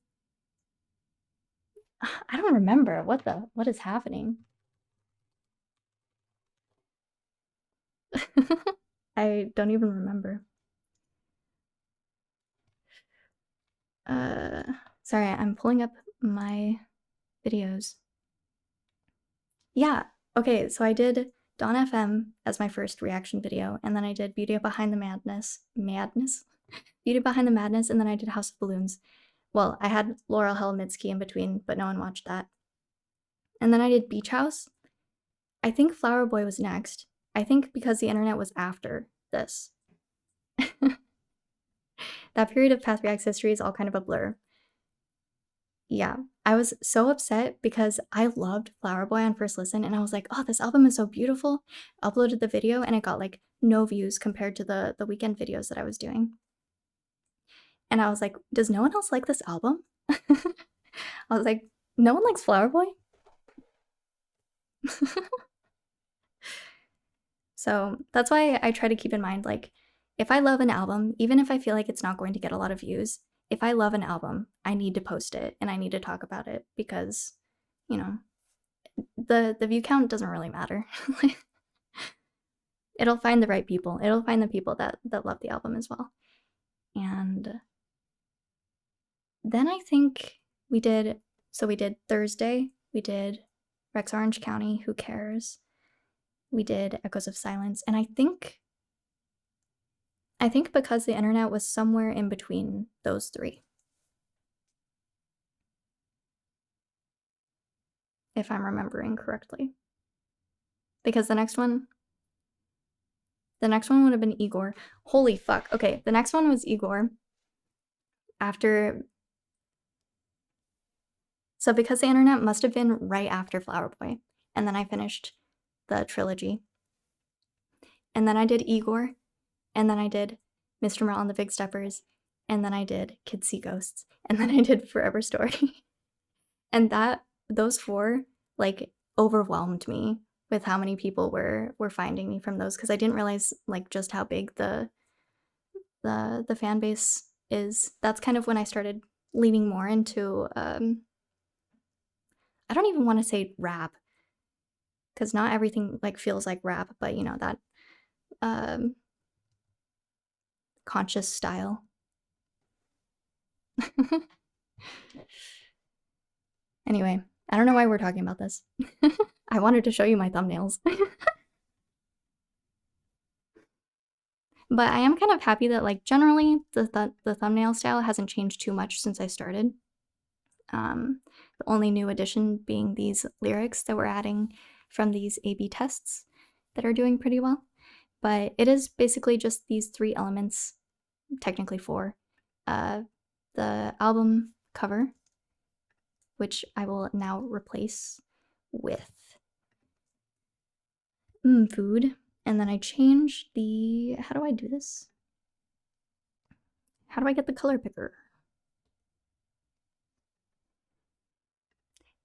remember what is happening. I don't even remember. Sorry, I'm pulling up my videos. Yeah, okay, so I did Dawn FM as my first reaction video, and then I did Beauty Behind the Madness, Beauty Behind the Madness, and then I did House of Balloons. Well, I had Laurel Hill Mitski in between, but no one watched that. And then I did Beach House. I think Flower Boy was next. I think Because the Internet was after this. That period of Path Reacts history is all kind of a blur. Yeah, I was so upset because I loved Flower Boy on first listen, and I was like, "Oh, this album is so beautiful." Uploaded the video, and it got, like, no views compared to the weekend videos that I was doing. And I was like, "Does no one else like this album?" I was like, "No one likes Flower Boy?" So, that's why I try to keep in mind, like, if I love an album, even if I feel like it's not going to get a lot of views, if I love an album, I need to post it, and I need to talk about it because, you know, the view count doesn't really matter. It'll find the right people. It'll find the people that love the album as well. And then I think we did Thursday, we did Rex Orange County, Who Cares? We did Echoes of Silence, and I think because the internet was somewhere in between those 3. If I'm remembering correctly. Because the next one would have been Igor. Holy fuck. Okay, the next one was Igor. So because the internet must have been right after Flower Boy, and then I finished the trilogy. And then I did Igor, and then I did Mr. Merle and the Big Steppers, and then I did Kids See Ghosts, and then I did Forever Story. And those 4, like, overwhelmed me with how many people were finding me from those, because I didn't realize, like, just how big the fan base is. That's kind of when I started leaning more into, I don't even want to say rap, because not everything, like, feels like rap, but, you know, that conscious style. Anyway, I don't know why we're talking about this. I wanted to show you my thumbnails. But I am kind of happy that, like, generally the thumbnail style hasn't changed too much since I started. The only new addition being these lyrics that we're adding from these A/B tests that are doing pretty well. But it is basically just these 3 elements, technically 4. The album cover, which I will now replace with food. And then I change the, how do I do this? How do I get the color picker?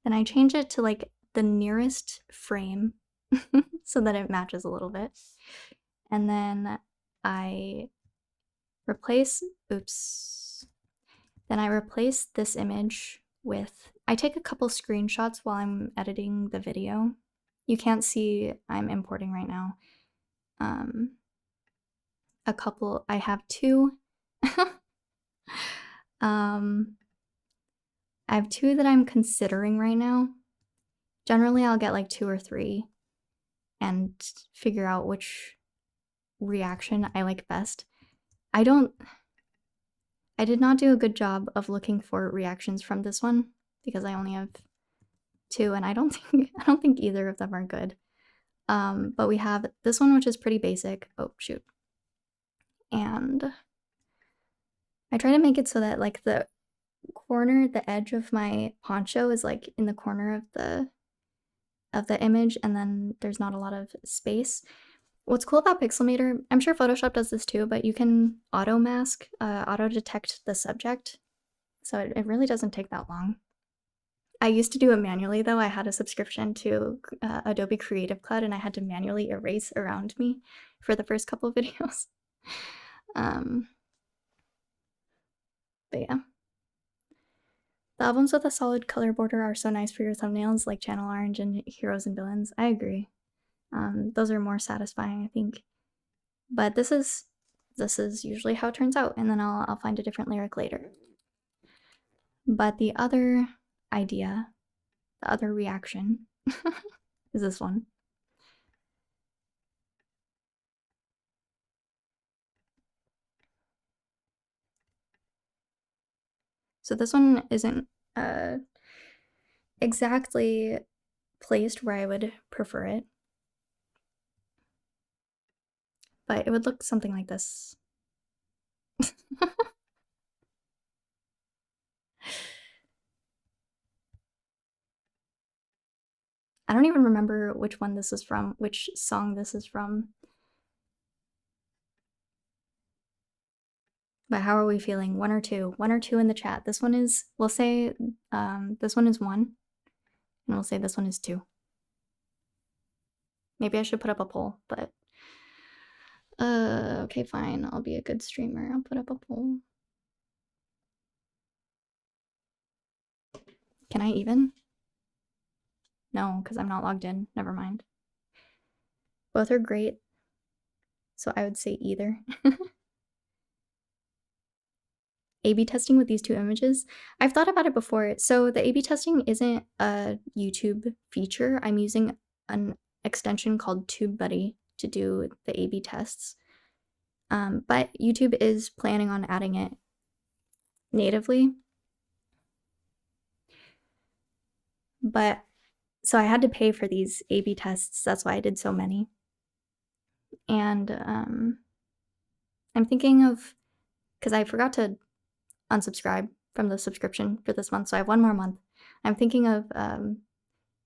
Then I change it to, like, the nearest frame so that it matches a little bit. And then I replace, then I replace this image with, I take a couple screenshots while I'm editing the video. You can't see, I'm importing right now. I have 2. I have 2 that I'm considering right now. Generally, I'll get like 2 or 3 and figure out which reaction I like best. I did not do a good job of looking for reactions from this one because I only have 2, and I don't think either of them are good. But we have this one, which is pretty basic. Oh, shoot. And I try to make it so that, like, the edge of my poncho is, like, in the corner of the image, and then there's not a lot of space. What's cool about Pixelmator, I'm sure Photoshop does this too, but you can auto mask, auto detect the subject. So it really doesn't take that long. I used to do it manually though. I had a subscription to Adobe Creative Cloud, and I had to manually erase around me for the first couple of videos. But yeah. The albums with a solid color border are so nice for your thumbnails, like Channel Orange and Heroes and Villains. I agree. Those are more satisfying, I think. But this is usually how it turns out, and then I'll find a different lyric later. But the other idea, the other reaction, is this one. So this one isn't exactly placed where I would prefer it, but it would look something like this. I don't even remember which one this is from, which song this is from. But how are we feeling? 1 or 2? 1 or 2 in the chat. This one is, we'll say this one is 1, and we'll say this one is 2. Maybe I should put up a poll, but okay, fine. I'll be a good streamer. I'll put up a poll. Can I even? No, because I'm not logged in. Never mind. Both are great, so I would say either. A/B testing with these 2 images. I've thought about it before. So the A/B testing isn't a YouTube feature. I'm using an extension called TubeBuddy to do the A/B tests. But YouTube is planning on adding it natively. But so I had to pay for these A/B tests. That's why I did so many. And I'm thinking of, because I forgot to unsubscribe from the subscription for this month, so I have 1 more month. I'm thinking of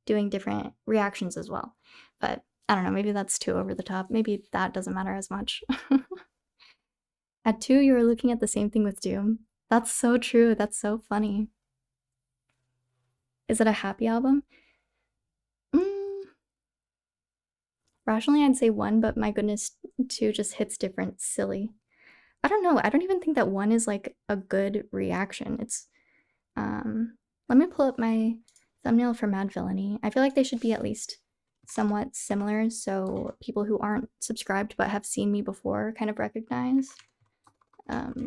doing different reactions as well. But I don't know, maybe that's too over the top. Maybe that doesn't matter as much. At 2, you were looking at the same thing with Doom. That's so true. That's so funny. Is it a happy album? Rationally, I'd say 1, but my goodness, 2 just hits different. Silly. I don't know. I don't even think that 1 is like a good reaction. It's, let me pull up my thumbnail for Mad Villainy. I feel like they should be at least somewhat similar, so people who aren't subscribed but have seen me before kind of recognize. Uh-oh.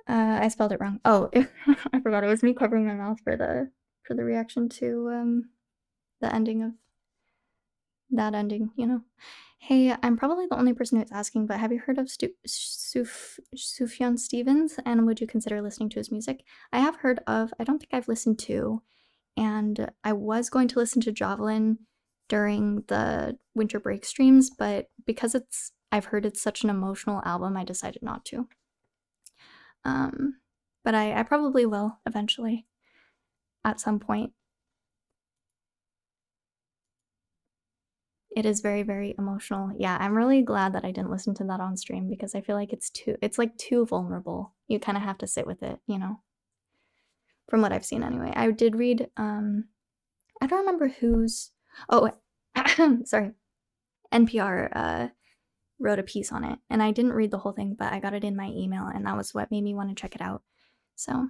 I spelled it wrong. Oh, I forgot. It was me covering my mouth for the reaction to the ending of that ending, you know. Hey, I'm probably the only person who's asking, but have you heard of Sufjan Stevens, and would you consider listening to his music? I have heard of, I don't think I've listened to, and I was going to listen to Javelin during the winter break streams, but because I've heard it's such an emotional album, I decided not to. But I probably will eventually at some point. It is very, very emotional. Yeah, I'm really glad that I didn't listen to that on stream because I feel like it's like too vulnerable. You kind of have to sit with it, you know? From what I've seen anyway. I did read, I don't remember whose, oh, sorry. NPR wrote a piece on it, and I didn't read the whole thing, but I got it in my email, and that was what made me want to check it out. So,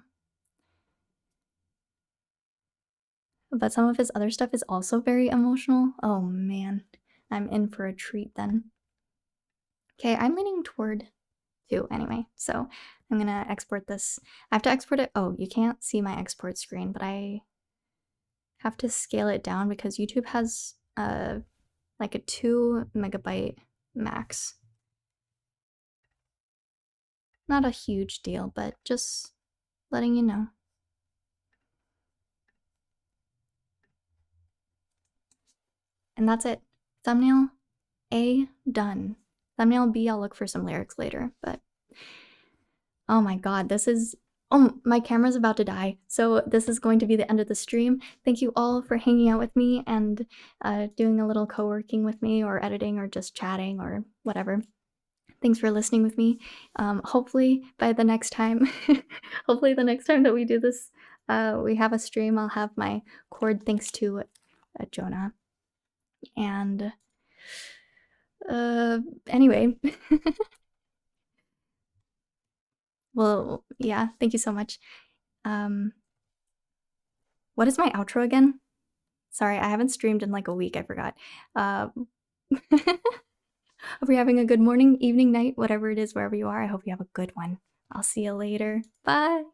but some of his other stuff is also very emotional. Oh man, I'm in for a treat then. Okay, I'm leaning toward 2 anyway, so I'm gonna export this. I have to export it. Oh, you can't see my export screen, but I have to scale it down because YouTube has like a 2 megabyte max. Not a huge deal, but just letting you know. And that's it. Thumbnail A, done. Thumbnail B, I'll look for some lyrics later, but oh my god, this is, oh, my camera's about to die, so this is going to be the end of the stream. Thank you all for hanging out with me and doing a little co-working with me, or editing, or just chatting, or whatever. Thanks for listening with me. Hopefully by the next time, hopefully the next time that we do this, we have a stream, I'll have my cord thanks to Jonah. And anyway, well, yeah, thank you so much. What is my outro again? Sorry, I haven't streamed in like a week, I forgot. Hope you're having a good morning, evening, night, whatever it is, wherever you are. I hope you have a good one. I'll see you later. Bye.